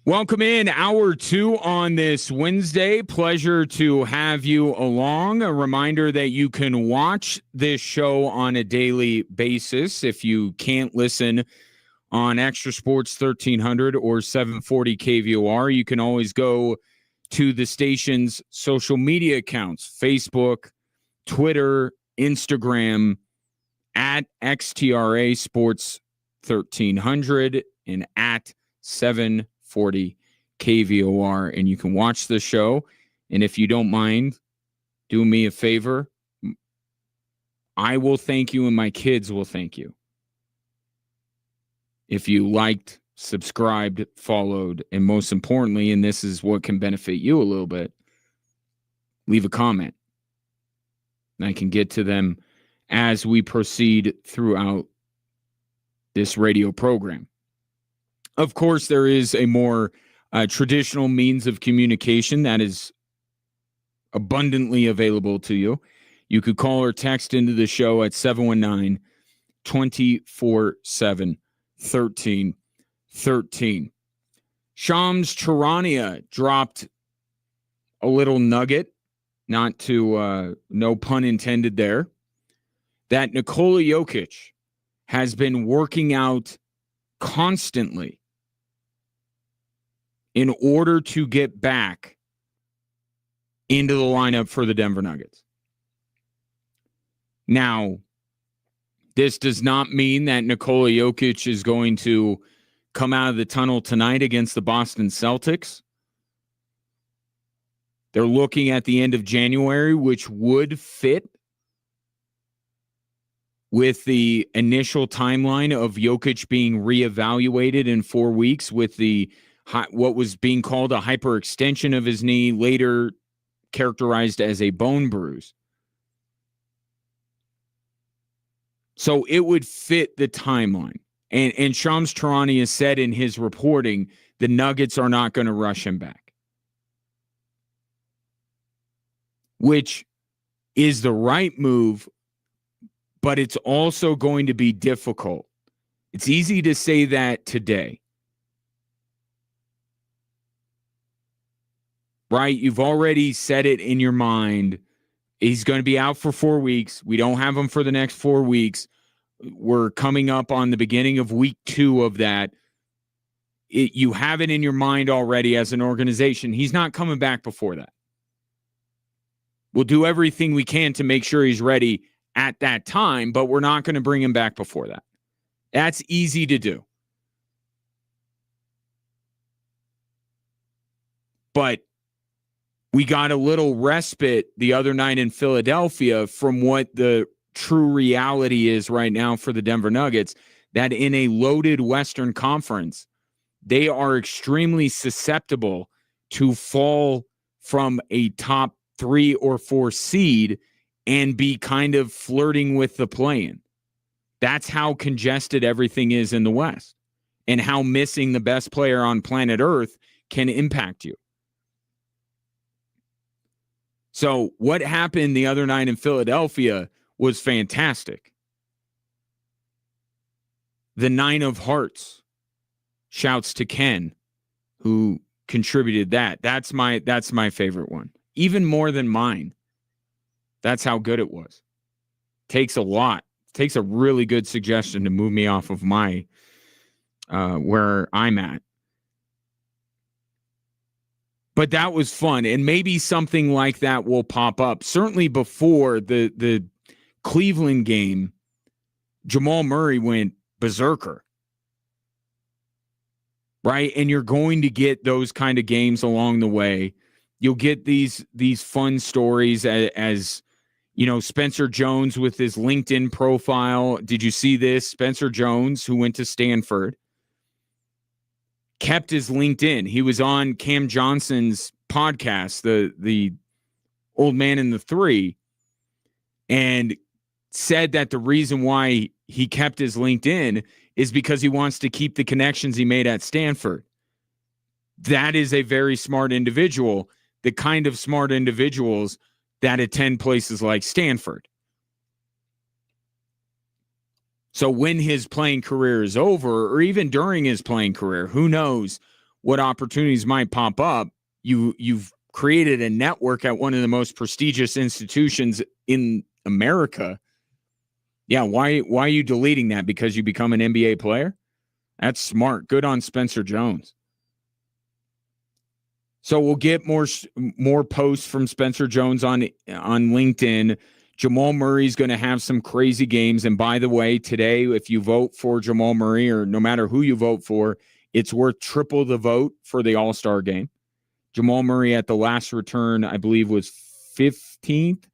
Welcome in hour 2 on this Wednesday. Pleasure to have you along. A reminder that you can watch this show on a daily basis. If you can't listen on Extra Sports 1300 or 740 KVOR, you can always go to the station's social media accounts, Facebook, Twitter, Instagram, at XTRA Sports 1300 and at 740 KVOR, and you can watch the show. And if you don't mind, do me a favor. I will thank you and my kids will thank you if you liked, subscribed, followed, and most importantly, and this is what can benefit you a little bit, leave a comment. And I can get to them as we proceed throughout this radio program. Of course, there is a more traditional means of communication that is abundantly available to you. You could call or text into the show at 719-247-1313. Shams Charania dropped a little nugget, not to, no pun intended there, that Nikola Jokic has been working out constantly in order to get back into the lineup for the Denver Nuggets. Now, this does not mean that Nikola Jokic is going to come out of the tunnel tonight against the Boston Celtics. They're looking at the end of January, which would fit with the initial timeline of Jokic being reevaluated in 4 weeks with the what was being called a hyperextension of his knee, later characterized as a bone bruise. So it would fit the timeline. And Shams Charania has said in his reporting, the Nuggets are not going to rush him back, which is the right move, but it's also going to be difficult. It's easy to say that today, right? You've already said it in your mind. He's going to be out for 4 weeks. We don't have him for the next 4 weeks. We're coming up on the beginning of week 2 of that. You have it in your mind already as an organization. He's not coming back before that. We'll do everything we can to make sure he's ready at that time, but we're not going to bring him back before that. That's easy to do. But we got a little respite the other night in Philadelphia from what the true reality is right now for the Denver Nuggets, that in a loaded Western Conference, they are extremely susceptible to fall from a top 3 or 4 seed and be kind of flirting with the play-in. That's how congested everything is in the West and how missing the best player on planet Earth can impact you. So what happened the other night in Philadelphia was fantastic. The 9 of Hearts, shouts to Ken, who contributed that. That's my favorite one. Even more than mine. That's how good it was. Takes a lot. Takes a really good suggestion to move me off of my where I'm at. But that was fun, and maybe something like that will pop up. Certainly before the Cleveland game, Jamal Murray went berserker, right? And you're going to get those kind of games along the way. You'll get these fun stories as you know, Spencer Jones with his LinkedIn profile. Did you see this? Spencer Jones, who went to Stanford, kept his LinkedIn. He was on Cam Johnson's podcast, the Old Man and the Three, and said that the reason why he kept his LinkedIn is because he wants to keep the connections he made at Stanford. That is a very smart individual, the kind of smart individuals that attend places like Stanford. So when his playing career is over, or even during his playing career, who knows what opportunities might pop up. You've created a network at one of the most prestigious institutions in America. Yeah, why are you deleting that? Because you become an NBA player? That's smart. Good on Spencer Jones. So we'll get more posts from Spencer Jones on LinkedIn. Jamal Murray's going to have some crazy games. And by the way, today, if you vote for Jamal Murray, or no matter who you vote for, it's worth triple the vote for the All-Star game. Jamal Murray at the last return, I believe, was 15th.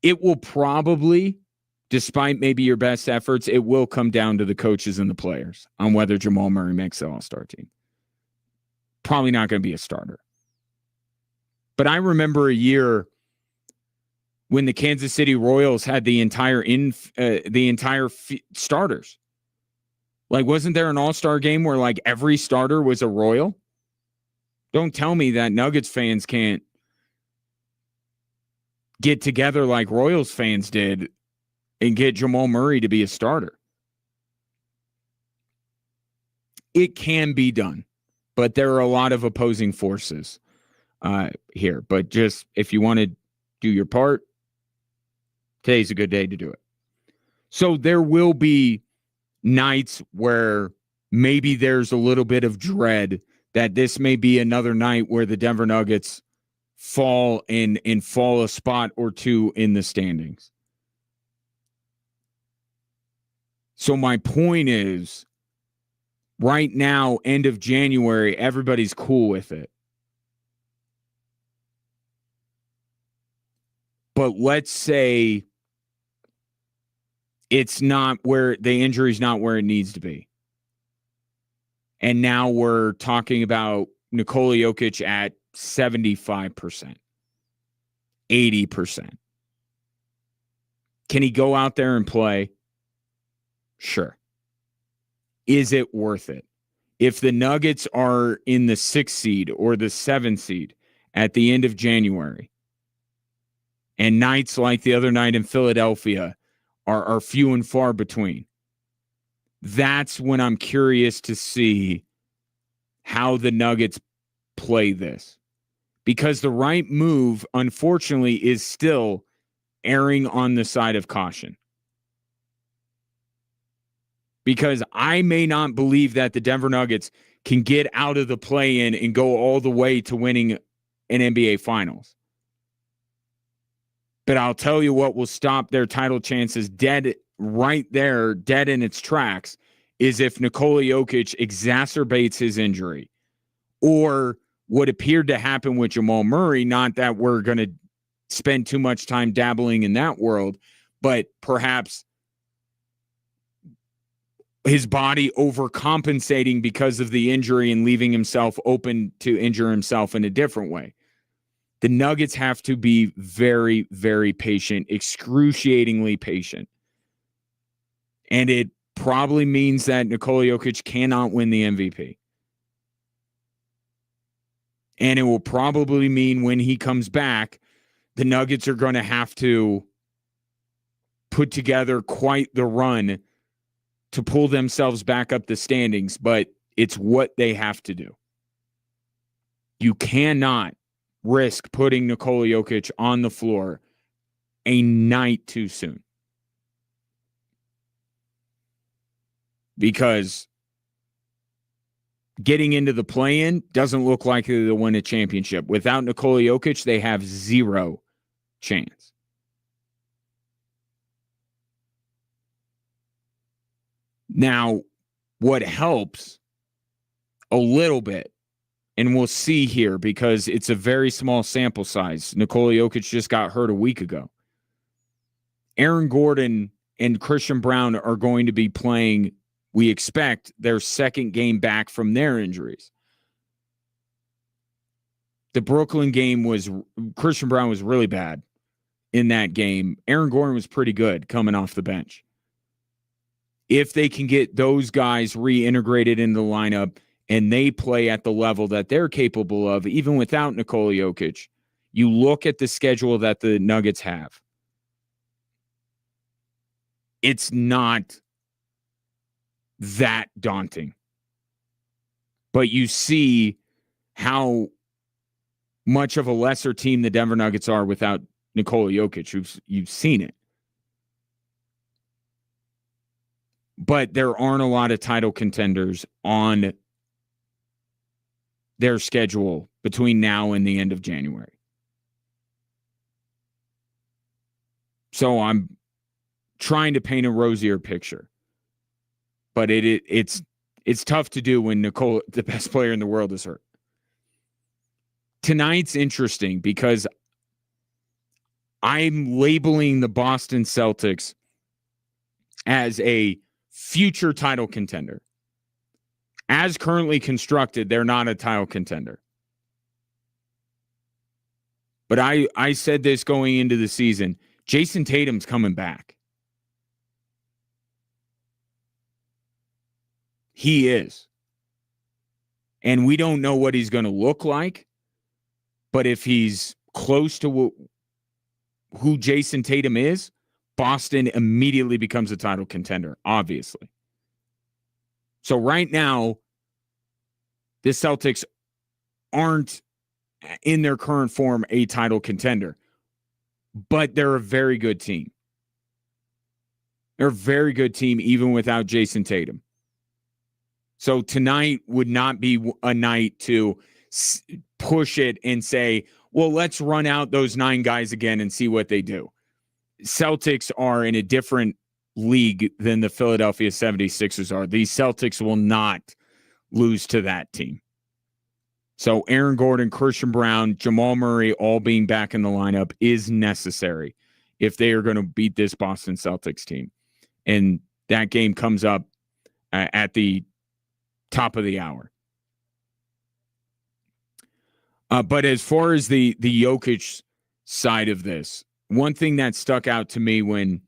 It will probably, despite maybe your best efforts, it will come down to the coaches and the players on whether Jamal Murray makes the All-Star team. Probably not going to be a starter. But I remember a year when the Kansas City Royals had the entire starters. Like, wasn't there an All-Star game where like every starter was a Royal? Don't tell me that Nuggets fans can't get together like Royals fans did and get Jamal Murray to be a starter. It can be done, but there are a lot of opposing forces here. But just if you want to do your part, today's a good day to do it. So there will be nights where maybe there's a little bit of dread that this may be another night where the Denver Nuggets fall a spot or two in the standings. So my point is, right now, end of January, everybody's cool with it. But let's say it's not where the injury's not where it needs to be. And now we're talking about Nikola Jokic at 75%, 80%. Can he go out there and play? Sure. Is it worth it? If the Nuggets are in the 6th seed or the 7th seed at the end of January, and nights like the other night in Philadelphia are few and far between, that's when I'm curious to see how the Nuggets play this. Because the right move, unfortunately, is still erring on the side of caution. Because I may not believe that the Denver Nuggets can get out of the play-in and go all the way to winning an NBA Finals. But I'll tell you what will stop their title chances dead right there, dead in its tracks, is if Nikola Jokic exacerbates his injury. Or what appeared to happen with Jamal Murray, not that we're going to spend too much time dabbling in that world, but perhaps his body overcompensating because of the injury and leaving himself open to injure himself in a different way. The Nuggets have to be very, very patient, excruciatingly patient. And it probably means that Nikola Jokic cannot win the MVP. And it will probably mean when he comes back, the Nuggets are going to have to put together quite the run to pull themselves back up the standings, but it's what they have to do. You cannot risk putting Nikola Jokic on the floor a night too soon. Because getting into the play-in doesn't look like they'll win a championship. Without Nikola Jokic, they have zero chance. Now, what helps a little bit, and we'll see here because it's a very small sample size. Nikola Jokic just got hurt a week ago. Aaron Gordon and Christian Brown are going to be playing, we expect, their second game back from their injuries. The Brooklyn game Christian Brown was really bad in that game. Aaron Gordon was pretty good coming off the bench. If they can get those guys reintegrated in the lineup and they play at the level that they're capable of, even without Nikola Jokic, you look at the schedule that the Nuggets have. It's not that daunting. But you see how much of a lesser team the Denver Nuggets are without Nikola Jokic. You've seen it. But there aren't a lot of title contenders on their schedule between now and the end of January. So I'm trying to paint a rosier picture. But it's tough to do when Nikola, the best player in the world, is hurt. Tonight's interesting because I'm labeling the Boston Celtics as a future title contender. As currently constructed, they're not a title contender. But I said this going into the season. Jason Tatum's coming back. He is. And we don't know what he's going to look like. But if he's close to who Jason Tatum is, Boston immediately becomes a title contender, obviously. So right now, the Celtics aren't in their current form a title contender, but they're a very good team. They're a very good team even without Jason Tatum. So tonight would not be a night to push it and say, well, let's run out those 9 guys again and see what they do. Celtics are in a different league than the Philadelphia 76ers are. These Celtics will not lose to that team. So Aaron Gordon, Christian Brown, Jamal Murray all being back in the lineup is necessary if they are going to beat this Boston Celtics team. And that game comes up at the top of the hour. But as far as the Jokic side of this, one thing that stuck out to me when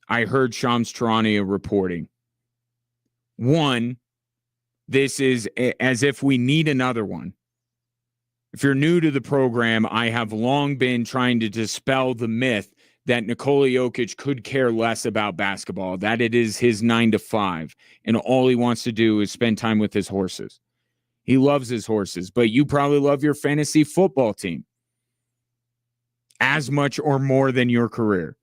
I heard Shams Charania reporting, one, this is as if we need another one. If you're new to the program, I have long been trying to dispel the myth that Nikola Jokic could care less about basketball, that it is his 9 to 5, and all he wants to do is spend time with his horses. He loves his horses, but you probably love your fantasy football team as much or more than your career.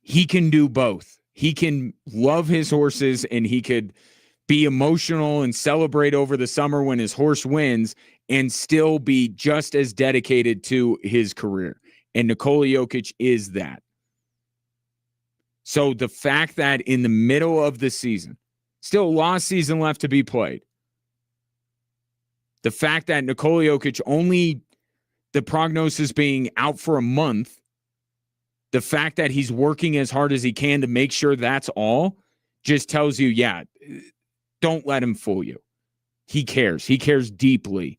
He can do both. He can love his horses and he could be emotional and celebrate over the summer when his horse wins and still be just as dedicated to his career. And Nikola Jokic is that. So the fact that in the middle of the season, still a lost season left to be played, the fact that Nikola Jokic only, the prognosis being out for a month, the fact that he's working as hard as he can to make sure that's all just tells you, yeah, don't let him fool you. He cares. He cares deeply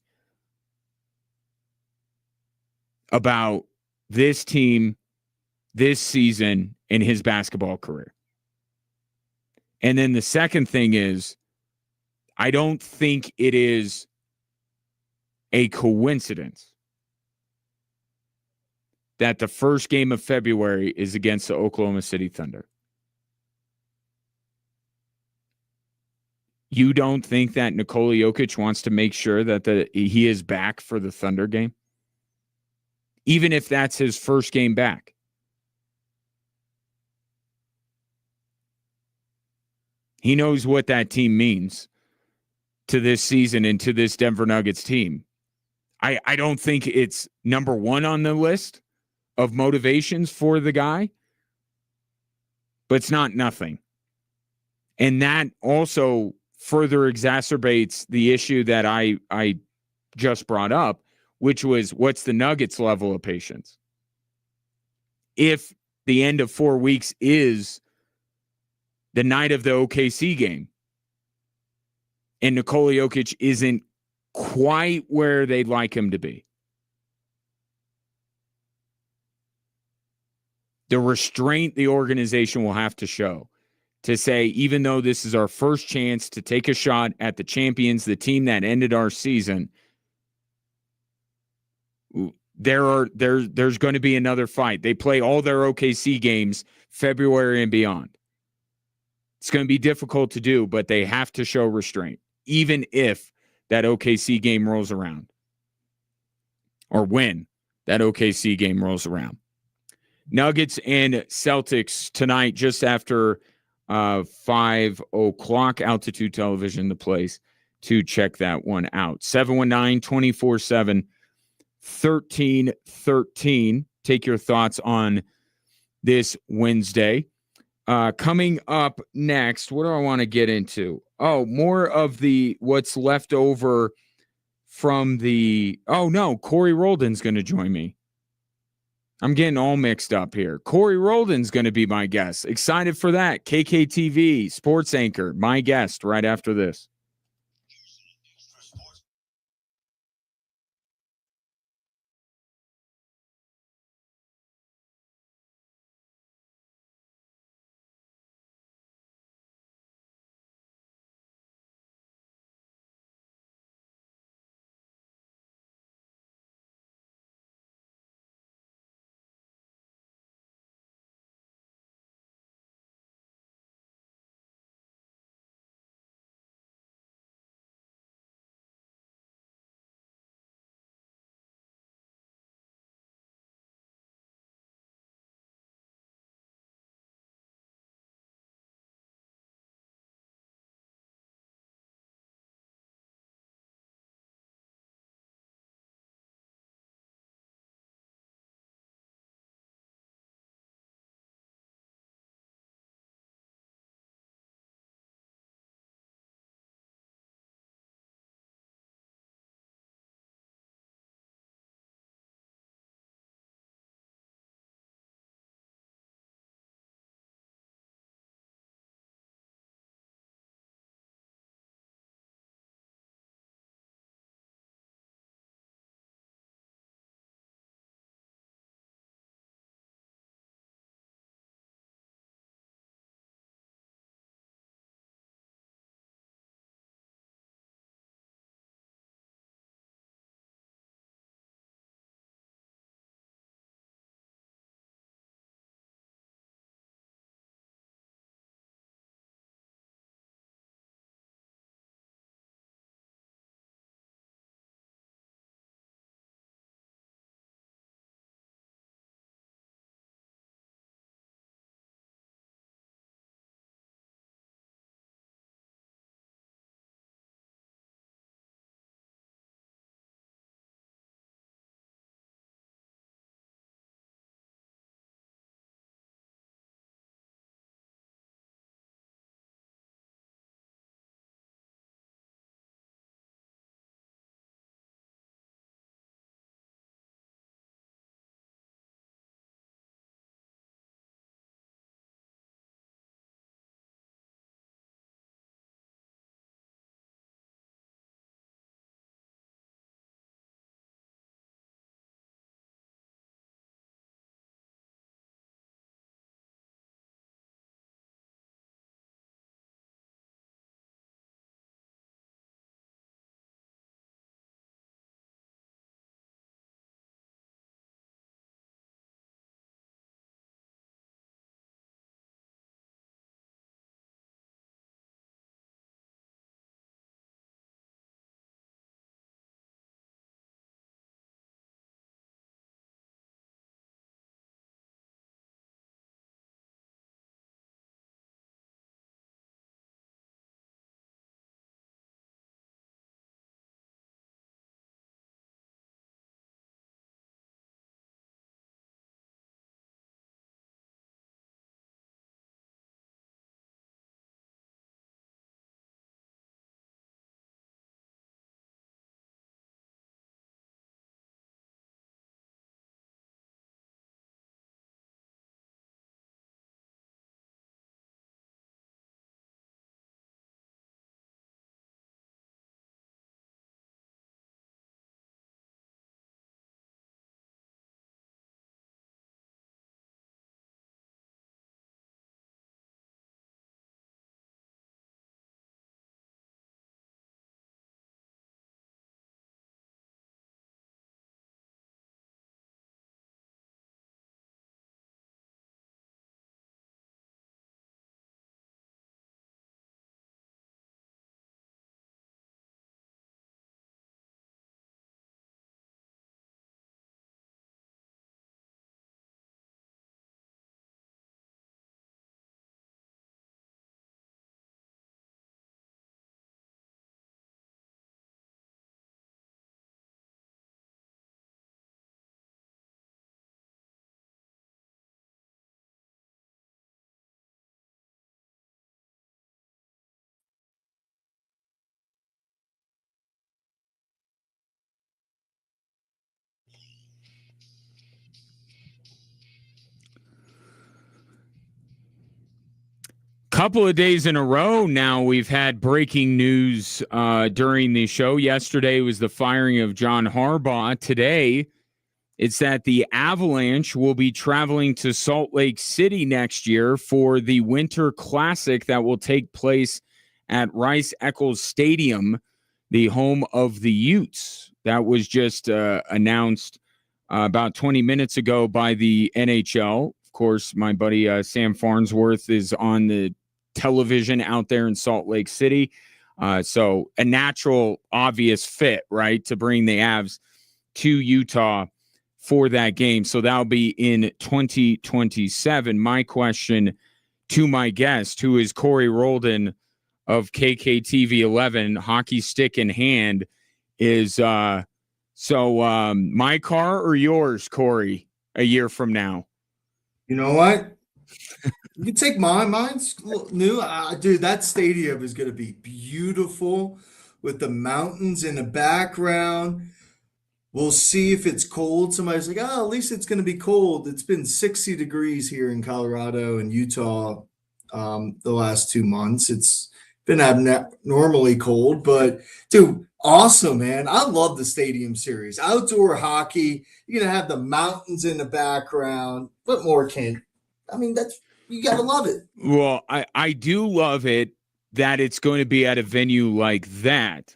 about this team, this season, and his basketball career. And then the second thing is, I don't think it is a coincidence that the first game of February is against the Oklahoma City Thunder. You don't think that Nikola Jokic wants to make sure that he is back for the Thunder game? Even if that's his first game back. He knows what that team means to this season and to this Denver Nuggets team. I don't think it's number one on the list of motivations for the guy, but it's not nothing. And that also further exacerbates the issue that I just brought up, which was, what's the Nuggets' level of patience? If the end of 4 weeks is the night of the OKC game and Nikola Jokic isn't quite where they'd like him to be, the restraint the organization will have to show to say, even though this is our first chance to take a shot at the champions, the team that ended our season, there's going to be another fight. They play all their OKC games February and beyond. It's going to be difficult to do, but they have to show restraint, even if that OKC game rolls around or when that OKC game rolls around. Nuggets and Celtics tonight, just after 5 o'clock, Altitude Television, the place to check that one out. 719-247-1313. Take your thoughts on this Wednesday. Coming up next, what do I want to get into? Oh, more of the what's left over from the. Oh, no, Corey Roldan's going to join me. I'm getting all mixed up here. Corey Roldan's going to be my guest. Excited for that. KKTV, sports anchor, my guest right after this. couple of days in a row now we've had breaking news during the show. Yesterday was the firing of John Harbaugh. Today, it's that the Avalanche will be traveling to Salt Lake City next year for the Winter Classic that will take place at Rice-Eccles Stadium, the home of the Utes. That was just announced about 20 minutes ago by the NHL. Of course, my buddy Sam Farnsworth is on the television out there in Salt Lake City. So a natural, obvious fit, right, to bring the Avs to Utah for that game. So that'll be in 2027. My question to my guest, who is Corey Roldan of KKTV 11, hockey stick in hand, is my car or yours, Corey, a year from now? You know what? You can take mine. Mine's new. Dude, that stadium is going to be beautiful with the mountains in the background. We'll see if it's cold. Somebody's like, oh, at least it's going to be cold. It's been 60 degrees here in Colorado and Utah the last 2 months. It's been abnormally cold, but dude, awesome, man. I love the stadium series. Outdoor hockey. You're going to have the mountains in the background. What more can, I mean, you got to love it. Well, I do love it that it's going to be at a venue like that.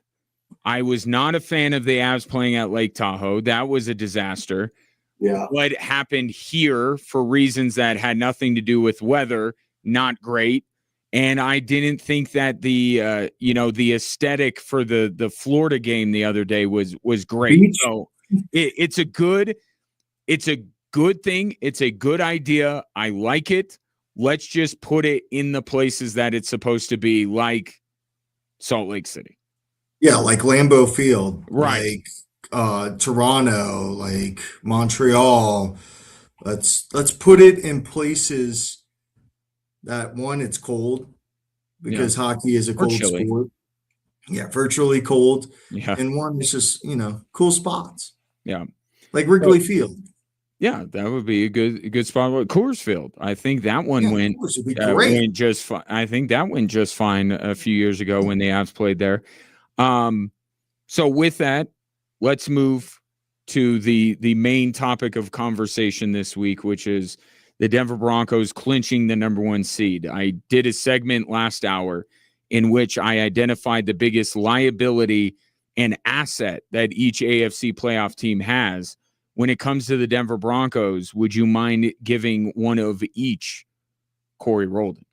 I was not a fan of the Avs playing at Lake Tahoe. That was a disaster. Yeah. What happened here, for reasons that had nothing to do with weather, not great. And I didn't think that the aesthetic for the Florida game the other day was great. Beach. So it's a good thing. It's a good idea. I like it. Let's just put it in the places that it's supposed to be, like Salt Lake City. Yeah, like Lambeau Field, Right. like Toronto, like Montreal. Let's put it in places that, one, it's cold because hockey is a cold sport. Yeah, virtually cold. Yeah. And one, it's just, cool spots. Yeah. Like Wrigley Field. Yeah, that would be a good spot. Coors Field. I think that one went just fine. I think that went just fine a few years ago when the Avs played there. So with that, let's move to the main topic of conversation this week, which is the Denver Broncos clinching the number 1 seed. I did a segment last hour in which I identified the biggest liability and asset that each AFC playoff team has. When it comes to the Denver Broncos, would you mind giving one of each, Corey Roldan?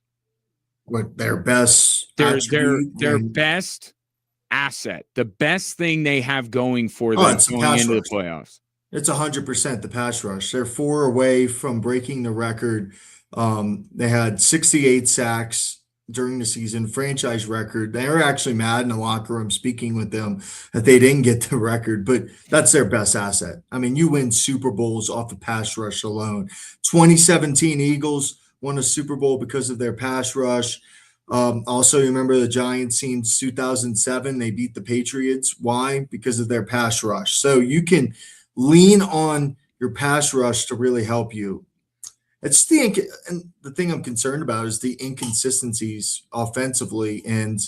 What their best their best asset, the best thing they have going for them going into the playoffs. It's 100% the pass rush. They're 4 away from breaking the record. They had 68 sacks during the season, franchise record. They were actually mad in the locker room speaking with them that they didn't get the record, but that's their best asset. I mean, you win Super Bowls off the pass rush alone. 2017 Eagles won a Super Bowl because of their pass rush. Also, you remember the Giants team 2007, they beat the Patriots. Why? Because of their pass rush. So you can lean on your pass rush to really help you. It's and the thing I'm concerned about is the inconsistencies offensively. And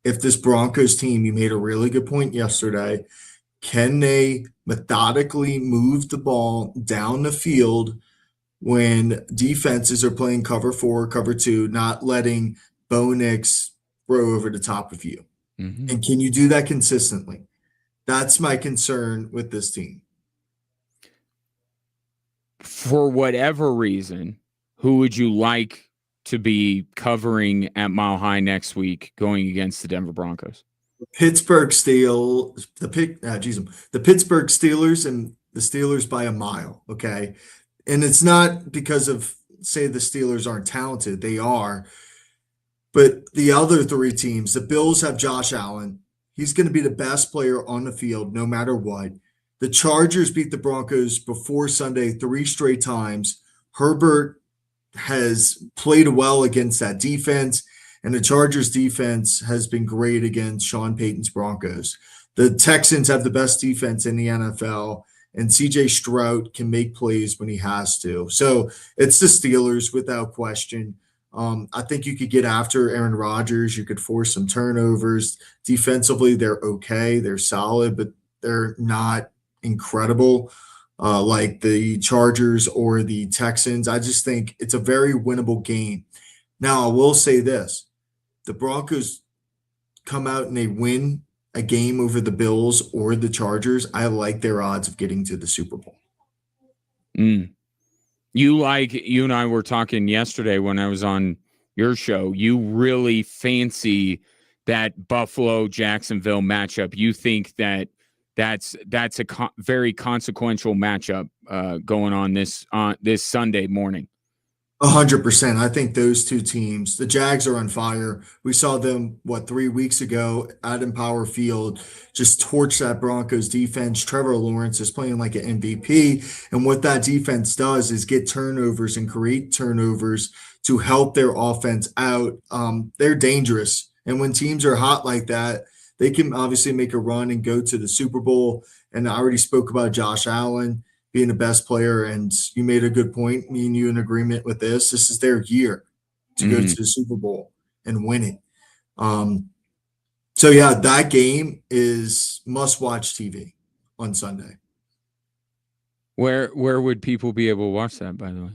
if this Broncos team, you made a really good point yesterday, can they methodically move the ball down the field when defenses are playing cover 4, cover 2, not letting Bo Nix throw over the top of you? Mm-hmm. And can you do that consistently? That's my concern with this team. For whatever reason, who would you like to be covering at Mile High next week going against the Denver Broncos? The Pittsburgh Steelers and the Steelers by a mile, okay? And it's not because of, say, the Steelers aren't talented. They are. But the other 3 teams, the Bills have Josh Allen. He's going to be the best player on the field no matter what. The Chargers beat the Broncos before Sunday 3 straight times. Herbert has played well against that defense, and the Chargers defense has been great against Sean Payton's Broncos. The Texans have the best defense in the NFL, and C.J. Stroud can make plays when he has to. So it's the Steelers without question. I think you could get after Aaron Rodgers. You could force some turnovers. Defensively, they're okay. They're solid, but they're not incredible like the Chargers or the Texans. I just think it's a very winnable game. Now, I will say this. The Broncos come out and they win a game over the Bills or the Chargers. I like their odds of getting to the Super Bowl. You and I were talking yesterday when I was on your show. You really fancy that Buffalo Jacksonville matchup. You think that's a very consequential matchup going on this Sunday morning. 100%. I think those two teams, the Jags are on fire. We saw them, 3 weeks ago at Empower Field, just torch that Broncos defense. Trevor Lawrence is playing like an MVP. And what that defense does is get turnovers and create turnovers to help their offense out. They're dangerous. And when teams are hot like that, they can obviously make a run and go to the Super Bowl. And I already spoke about Josh Allen being the best player, and you made a good point. Me and you in agreement with this. This is their year to go to the Super Bowl and win it. So yeah, that game is must-watch TV on Sunday. Where would people be able to watch that, by the way?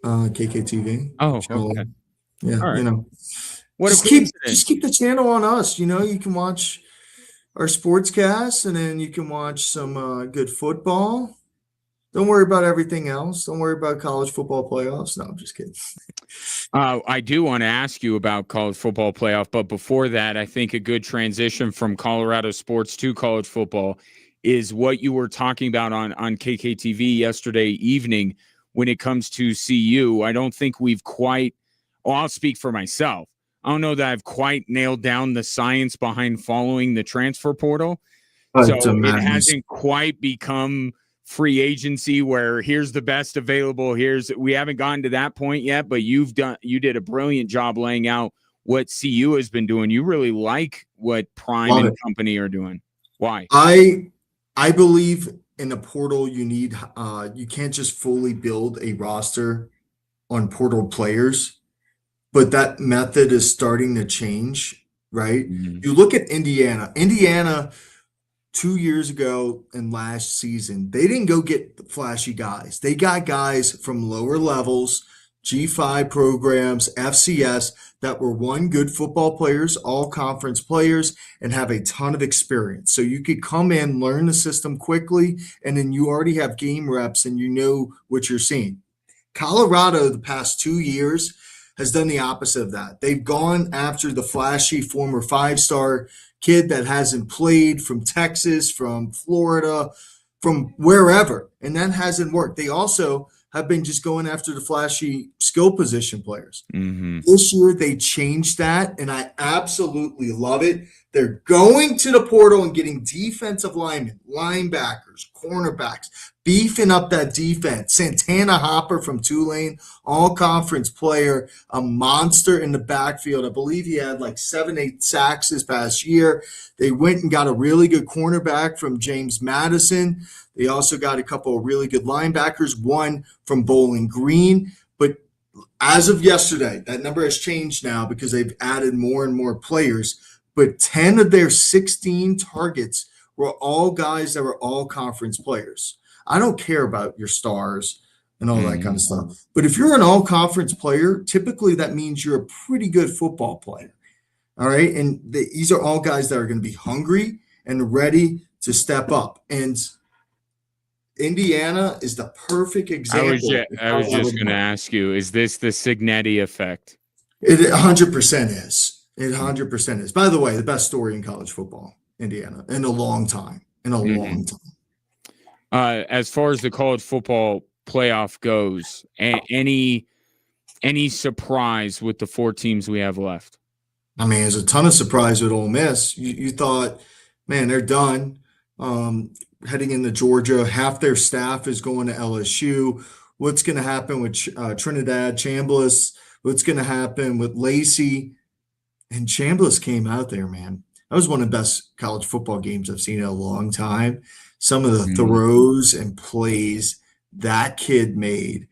KKTV. Oh, okay. Yeah, all right. What just keep the channel on us. You can watch our sportscast, and then you can watch some good football. Don't worry about everything else. Don't worry about college football playoffs. No, I'm just kidding. I do want to ask you about college football playoff, but before that, I think a good transition from Colorado sports to college football is what you were talking about on KKTV yesterday evening when it comes to CU. I don't think we've quite – I'll speak for myself. I don't know that I've quite nailed down the science behind following the transfer portal. So it hasn't quite become free agency where here's the best available. We haven't gotten to that point yet, but you did a brilliant job laying out what CU has been doing. You really like what Prime and company are doing. Why? I believe in a portal you need you can't just fully build a roster on portal players. But that method is starting to change, right? Mm-hmm. You look at Indiana. Indiana, 2 years ago and last season, they didn't go get flashy guys. They got guys from lower levels, G5 programs, FCS, that were good football players, all conference players, and have a ton of experience. So you could come in, learn the system quickly, and then you already have game reps and you know what you're seeing. Colorado, the past 2 years, has done the opposite of that. They've gone after the flashy former 5-star kid that hasn't played from Texas, from Florida, from wherever, and that hasn't worked. They also have been just going after the flashy skill position players. Mm-hmm. This year, they changed that, and I absolutely love it. They're going to the portal and getting defensive linemen, linebackers, cornerbacks, beefing up that defense. Santana Hopper from Tulane, all-conference player, a monster in the backfield. I believe he had 7-8 sacks this past year. They went and got a really good cornerback from James Madison. They also got a couple of really good linebackers, one from Bowling Green. But as of yesterday, that number has changed now because they've added more and more players. But 10 of their 16 targets were all guys that were all conference players. I don't care about your stars and all that kind of stuff. But if you're an all conference player, typically that means you're a pretty good football player. All right. And these are all guys that are going to be hungry and ready to step up. And Indiana is the perfect example. I was just going to ask you, is this the Cignetti effect? It 100% is. It 100% is. By the way, the best story in college football, Indiana, in a long time. Long time. As far as the college football playoff goes, any surprise with the 4 teams we have left? I mean, there's a ton of surprise with Ole Miss. You thought, man, they're done. Heading into Georgia, half their staff is going to LSU. What's going to happen with Trinidad Chambliss? What's going to happen with Lacey? And Chambliss came out there, man. That was one of the best college football games I've seen in a long time. Some of the throws and plays that kid made.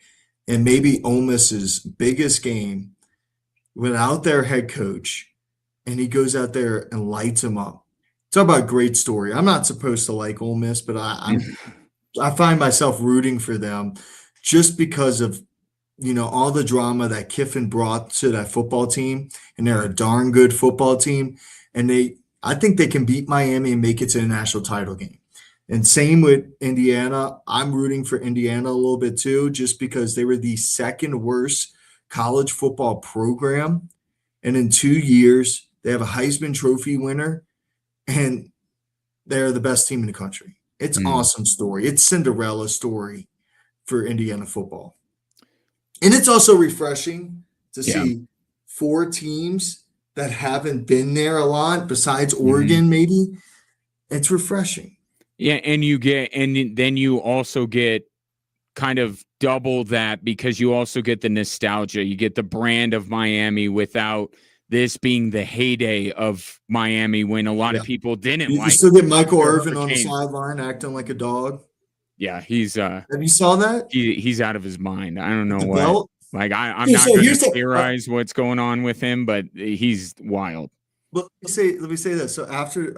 and maybe Ole Miss's biggest game without their head coach, and he goes out there and lights them up. Talk about a great story. I'm not supposed to like Ole Miss, but I find myself rooting for them just because of all the drama that Kiffin brought to that football team, and they're a darn good football team, and I think they can beat Miami and make it to the national title game. And same with Indiana. I'm rooting for Indiana a little bit too, just because they were the second worst college football program. And in 2 years, they have a Heisman Trophy winner, and they're the best team in the country. It's an awesome story. It's Cinderella story for Indiana football. And it's also refreshing to see 4 teams that haven't been there a lot, besides Oregon, maybe. It's refreshing. Yeah, and then you also get kind of double that, because you also get the nostalgia. You get the brand of Miami without this being the heyday of Miami, when a lot of people didn't You like. still get Michael Irvin on the sideline acting like a dog. Yeah, he's have you saw that? He's out of his mind. I don't know the what. Belt? Like I'm not going to theorize what's going on with him, but he's wild. But let me say that. So after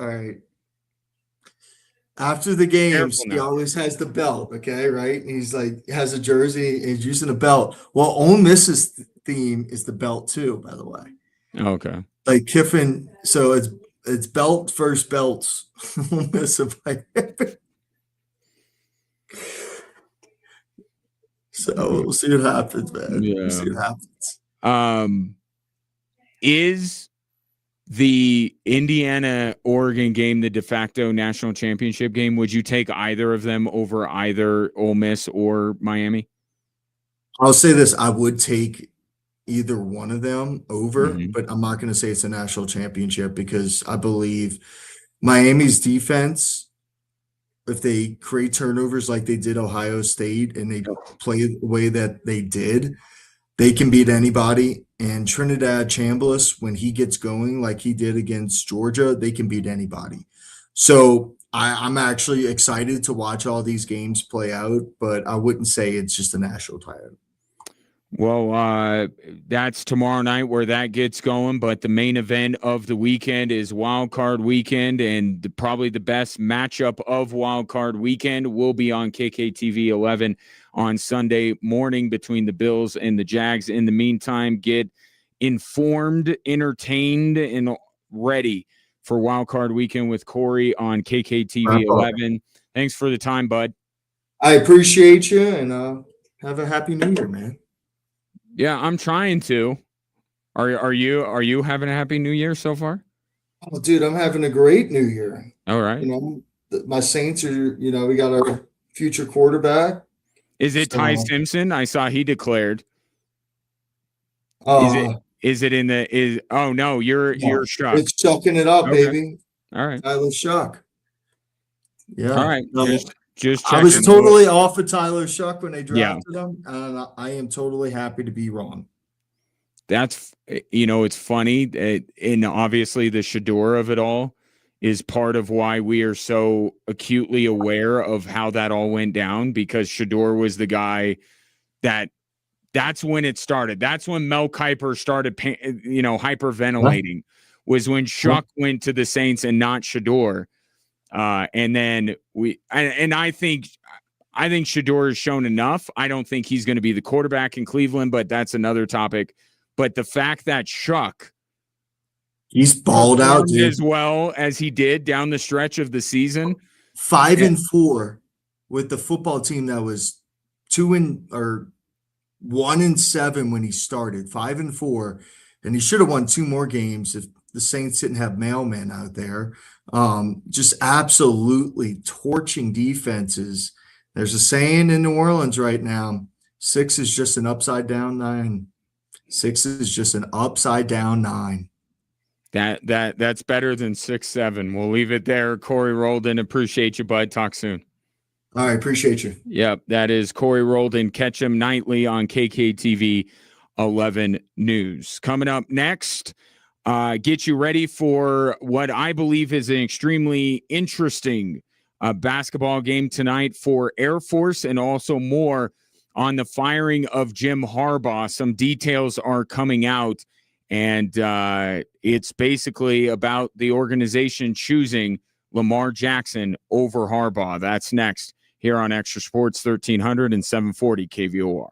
the games, he always has the belt, okay, right? And he's like, has a jersey, and he's using a belt. Well, Ole Miss's theme is the belt too, by the way. Okay. Like Kiffin, so it's belt first belts. Ole Miss So we'll see what happens, man. Yeah. We'll see what happens. Is the Indiana-Oregon game the de facto national championship game? Would you take either of them over either Ole Miss or Miami? I'll say this. I would take either one of them over, but I'm not going to say it's a national championship, because I believe Miami's defense, if they create turnovers like they did Ohio State and they play the way that they did, they can beat anybody. And Trinidad Chambliss, when he gets going like he did against Georgia, they can beat anybody. So I'm actually excited to watch all these games play out, but I wouldn't say it's just a national title. Well, that's tomorrow night where that gets going, but the main event of the weekend is Wild Card Weekend, and probably the best matchup of Wild Card Weekend will be on KKTV 11 on Sunday morning between the Bills and the Jags. In the meantime, get informed, entertained, and ready for Wild Card Weekend with Corey on KKTV 11. Thanks for the time, bud. I appreciate you, and have a happy New Year, man. Yeah, I'm trying to. Are you having a happy New Year so far? Oh, dude, I'm having a great New Year. All right. My Saints are. We got our future quarterback. Is it Ty Simpson? I saw he declared. Is it in the? Oh no, you're Shuck. It's chucking it up, baby. All right, Tyler Shuck. Yeah. All right. Just I was totally off of Tyler Shuck when they drafted him, and I am totally happy to be wrong. That's it's funny, and obviously the Shador of it all is part of why we are so acutely aware of how that all went down, because Shador was the guy that's when it started. That's when Mel Kiper started, hyperventilating, was when Shuck went to the Saints and not Shador. And then I think Shador has shown enough. I don't think he's going to be the quarterback in Cleveland, but that's another topic. But the fact that Shuck, he's balled out, dude, as well as he did down the stretch of the season, 5-4 with the football team that was 1-7 when he started, 5-4, and he should have won 2 more games if the Saints didn't have mailmen out there. Just absolutely torching defenses. There's a saying in New Orleans right now: 6 is just an upside down 9. 6 is just an upside down 9. That's better than 6-7. We'll leave it there. Corey Roldan, appreciate you, bud. Talk soon. All right, appreciate you. Yep, that is Corey Roldan. Catch him nightly on KKTV 11 News. Coming up next, get you ready for what I believe is an extremely interesting basketball game tonight for Air Force, and also more on the firing of Jim Harbaugh. Some details are coming out, and it's basically about the organization choosing Lamar Jackson over Harbaugh. That's next here on Extra Sports 1300 and 740 KVOR.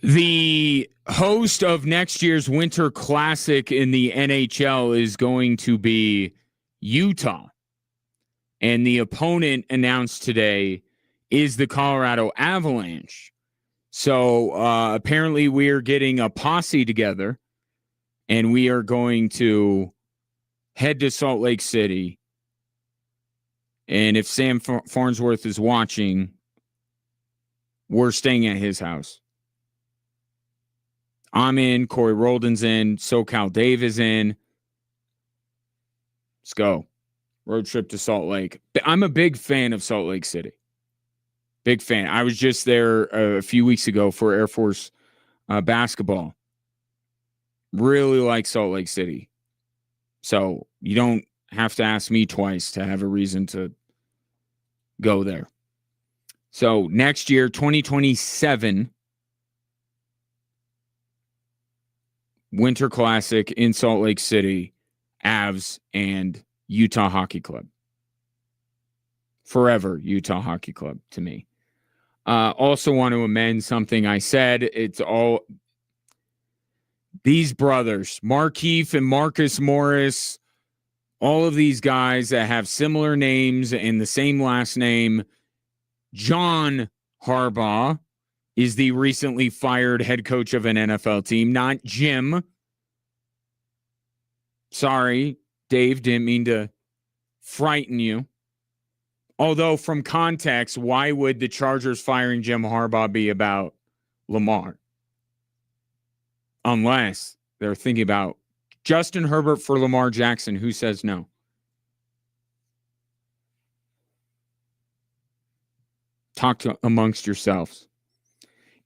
The host of next year's Winter Classic in the NHL is going to be Utah. And the opponent announced today is the Colorado Avalanche. So apparently we are getting a posse together, and we are going to head to Salt Lake City. And if Sam Farnsworth is watching, we're staying at his house. I'm in, Corey Roldan's in, SoCal Dave is in. Let's go. Road trip to Salt Lake. I'm a big fan of Salt Lake City. Big fan. I was just there a few weeks ago for Air Force basketball. Really like Salt Lake City. So you don't have to ask me twice to have a reason to go there. So next year, 2027, Winter Classic in Salt Lake City, Avs and Utah Hockey Club. Forever Utah Hockey Club to me. Also want to amend something I said. It's all these brothers, Markeith and Marcus Morris, all of these guys that have similar names and the same last name. John Harbaugh is the recently fired head coach of an NFL team, not Jim. Sorry, Dave, didn't mean to frighten you. Although from context, why would the Chargers firing Jim Harbaugh be about Lamar? Unless they're thinking about Justin Herbert for Lamar Jackson. Who says no? Talk amongst yourselves.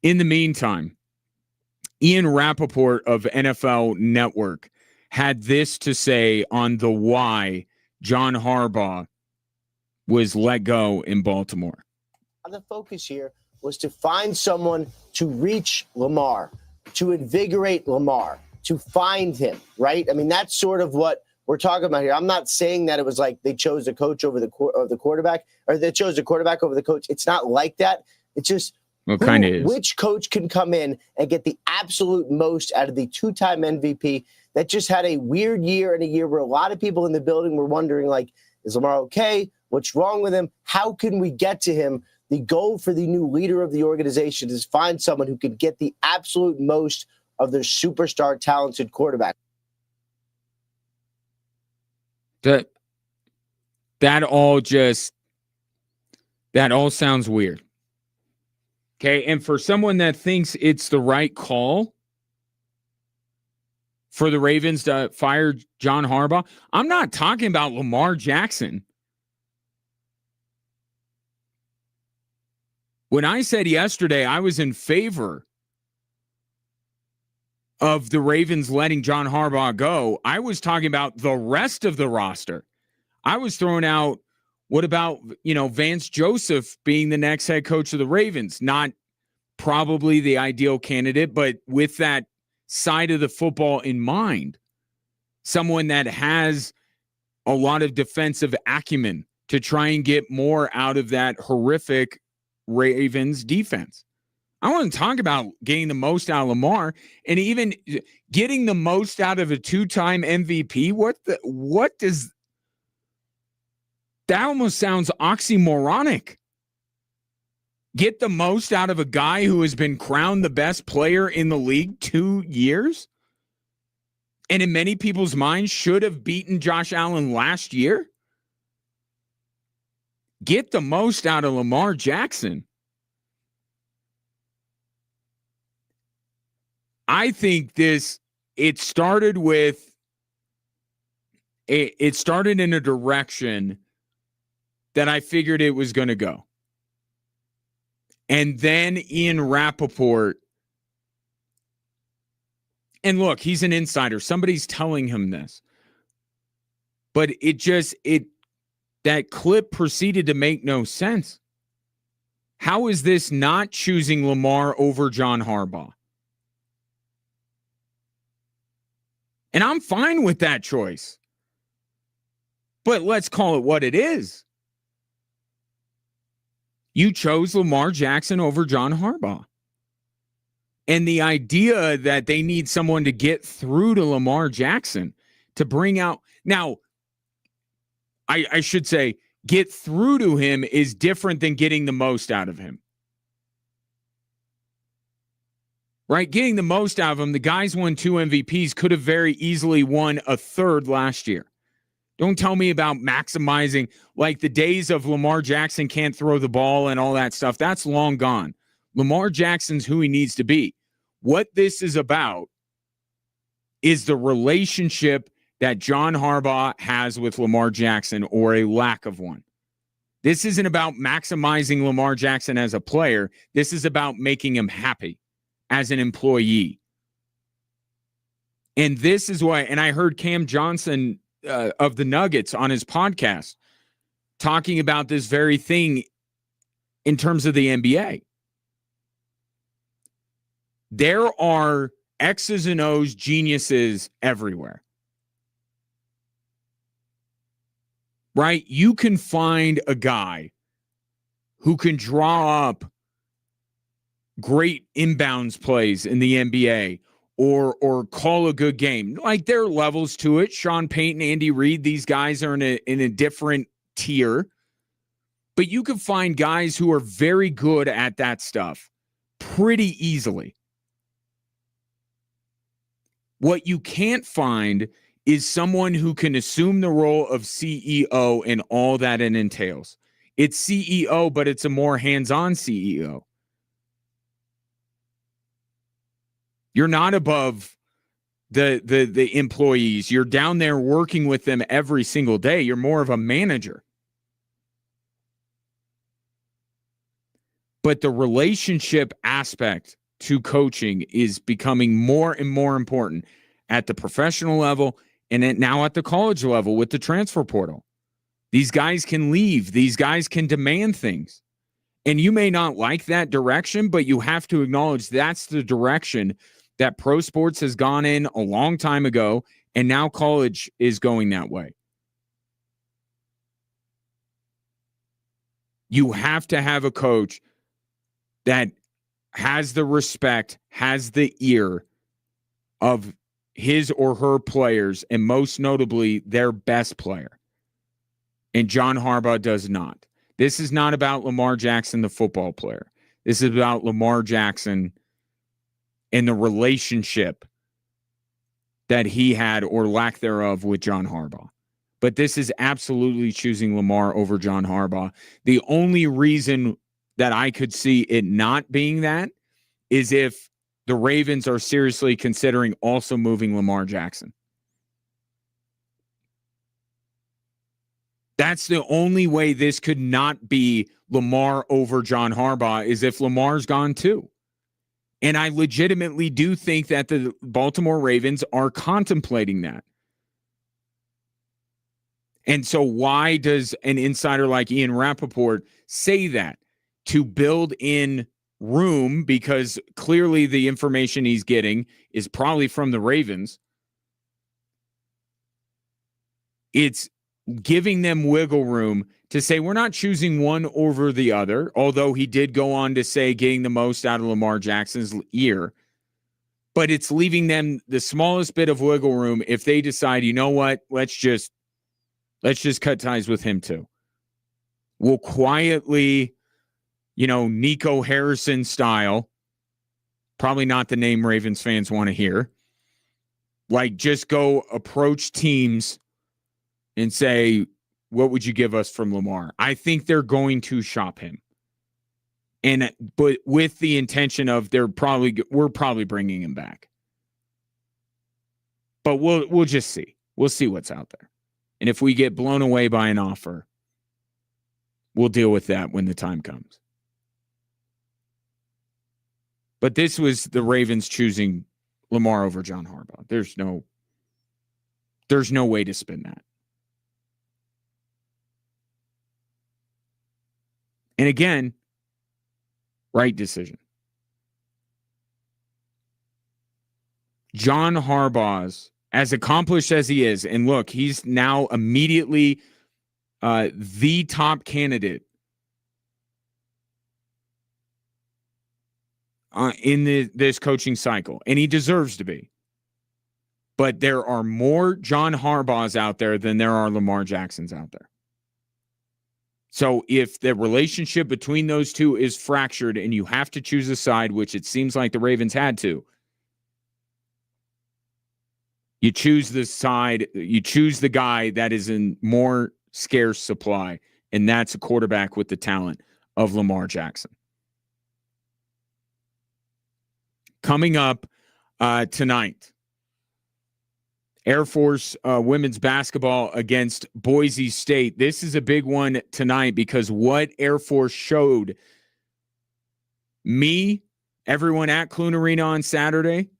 In the meantime, Ian Rappaport of NFL Network had this to say on the why John Harbaugh was let go in Baltimore. The focus here was to find someone to reach Lamar, to invigorate Lamar, to find him, right? I mean, that's sort of what we're talking about here. I'm not saying that it was like they chose the coach over the quarterback, or they chose the quarterback over the coach. It's not like that. It's just which coach can come in and get the absolute most out of the two-time MVP that just had a weird year, and a year where a lot of people in the building were wondering, like, is Lamar okay? What's wrong with him? How can we get to him? The goal for the new leader of the organization is find someone who can get the absolute most of their superstar talented quarterback. That all sounds weird. Okay, and for someone that thinks it's the right call for the Ravens to fire John Harbaugh, I'm not talking about Lamar Jackson. When I said yesterday I was in favor of the Ravens letting John Harbaugh go, I was talking about the rest of the roster. I was throwing out, what about, Vance Joseph being the next head coach of the Ravens? Not probably the ideal candidate, but with that side of the football in mind, someone that has a lot of defensive acumen to try and get more out of that horrific Ravens defense. I want to talk about getting the most out of Lamar and even getting the most out of a two-time MVP. What does that almost sounds oxymoronic? Get the most out of a guy who has been crowned the best player in the league 2 years? And in many people's minds should have beaten Josh Allen last year? Get the most out of Lamar Jackson. I think it started in a direction that I figured it was going to go. And then Ian Rappaport, and look, he's an insider. Somebody's telling him this. But that clip proceeded to make no sense. How is this not choosing Lamar over John Harbaugh? And I'm fine with that choice. But let's call it what it is. You chose Lamar Jackson over John Harbaugh. And the idea that they need someone to get through to Lamar Jackson to bring out. Now, I should say, get through to him is different than getting the most out of him. Right? Getting the most out of him, the guys won 2 MVPs, could have very easily won a third last year. Don't tell me about maximizing, like the days of Lamar Jackson can't throw the ball and all that stuff. That's long gone. Lamar Jackson's who he needs to be. What this is about is the relationship that John Harbaugh has with Lamar Jackson, or a lack of one. This isn't about maximizing Lamar Jackson as a player. This is about making him happy as an employee. And this is why, and I heard Cam Johnson of the Nuggets on his podcast talking about this very thing in terms of the NBA. There are X's and O's geniuses everywhere. Right? You can find a guy who can draw up great inbounds plays in the NBA or call a good game. Like, there are levels to it. Sean Payton, Andy Reid, these guys are in a different tier. But you can find guys who are very good at that stuff pretty easily. What you can't find is someone who can assume the role of CEO and all that it entails. It's CEO, but it's a more hands-on CEO. You're not above the employees. You're down there working with them every single day. You're more of a manager. But the relationship aspect to coaching is becoming more and more important at the professional level and now at the college level with the transfer portal. These guys can leave. These guys can demand things. And you may not like that direction, but you have to acknowledge that's the direction that pro sports has gone in a long time ago, and now college is going that way. You have to have a coach that has the respect, has the ear of his or her players, and most notably their best player. And John Harbaugh does not. This is not about Lamar Jackson, the football player. This is about Lamar Jackson and the relationship that he had, or lack thereof, with John Harbaugh. But this is absolutely choosing Lamar over John Harbaugh. The only reason that I could see it not being that is if the Ravens are seriously considering also moving Lamar Jackson. That's the only way this could not be Lamar over John Harbaugh, is if Lamar's gone too. And I legitimately do think that the Baltimore Ravens are contemplating that. And so why does an insider like Ian Rappaport say that? To build in room, because clearly the information he's getting is probably from the Ravens. It's giving them wiggle room to say we're not choosing one over the other, although he did go on to say getting the most out of Lamar Jackson's ear. But it's leaving them the smallest bit of wiggle room if they decide, you know what, let's just cut ties with him too. We'll quietly, Nico Harrison style, probably not the name Ravens fans want to hear, like just go approach teams and say, what would you give us from Lamar? I think they're going to shop him. But with the intention of we're probably bringing him back. But we'll just see. We'll see what's out there. And if we get blown away by an offer, we'll deal with that when the time comes. But this was the Ravens choosing Lamar over John Harbaugh. There's no way to spin that. And again, right decision. John Harbaugh's, as accomplished as he is, and look, he's now immediately the top candidate in this coaching cycle, and he deserves to be. But there are more John Harbaughs out there than there are Lamar Jacksons out there. So if the relationship between those two is fractured and you have to choose a side, which it seems like the Ravens had to, you choose the side, you choose the guy that is in more scarce supply, and that's a quarterback with the talent of Lamar Jackson. Coming up tonight, Air Force women's basketball against Boise State. This is a big one tonight because what Air Force showed me, everyone at Clune Arena on Saturday,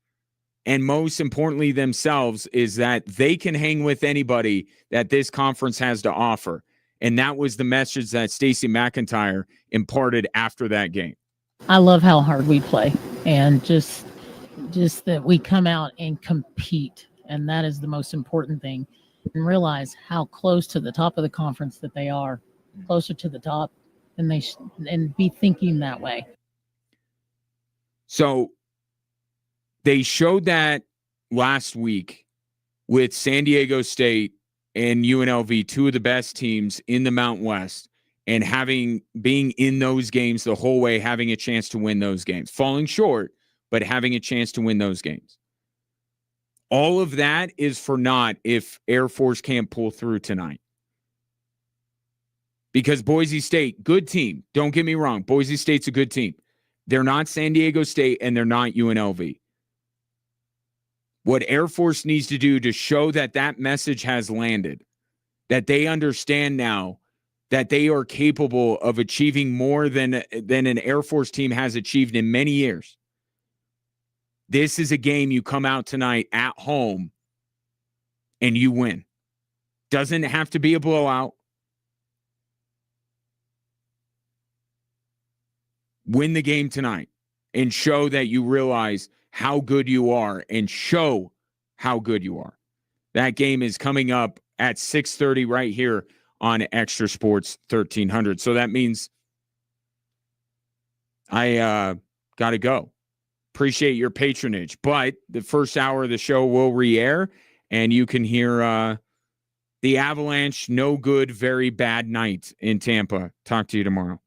and most importantly themselves, is that they can hang with anybody that this conference has to offer. And that was the message that Stacey McIntyre imparted after that game. I love how hard we play, and just that we come out and compete. And that is the most important thing, and realize how close to the top of the conference that they are, closer to the top than they and be thinking that way. So they showed that last week with San Diego State and UNLV, two of the best teams in the Mountain West, and being in those games the whole way, having a chance to win those games, falling short, but having a chance to win those games. All of that is for naught if Air Force can't pull through tonight. Because Boise State, good team. Don't get me wrong. Boise State's a good team. They're not San Diego State and they're not UNLV. What Air Force needs to do to show that that message has landed, that they understand now that they are capable of achieving more than an Air Force team has achieved in many years. This is a game you come out tonight at home and you win. Doesn't have to be a blowout. Win the game tonight and show that you realize how good you are and show how good you are. That game is coming up at 6:30 right here on Extra Sports 1300. So that means I got to go. Appreciate your patronage, but the first hour of the show will re-air, and you can hear the Avalanche no good, very bad night in Tampa. Talk to you tomorrow.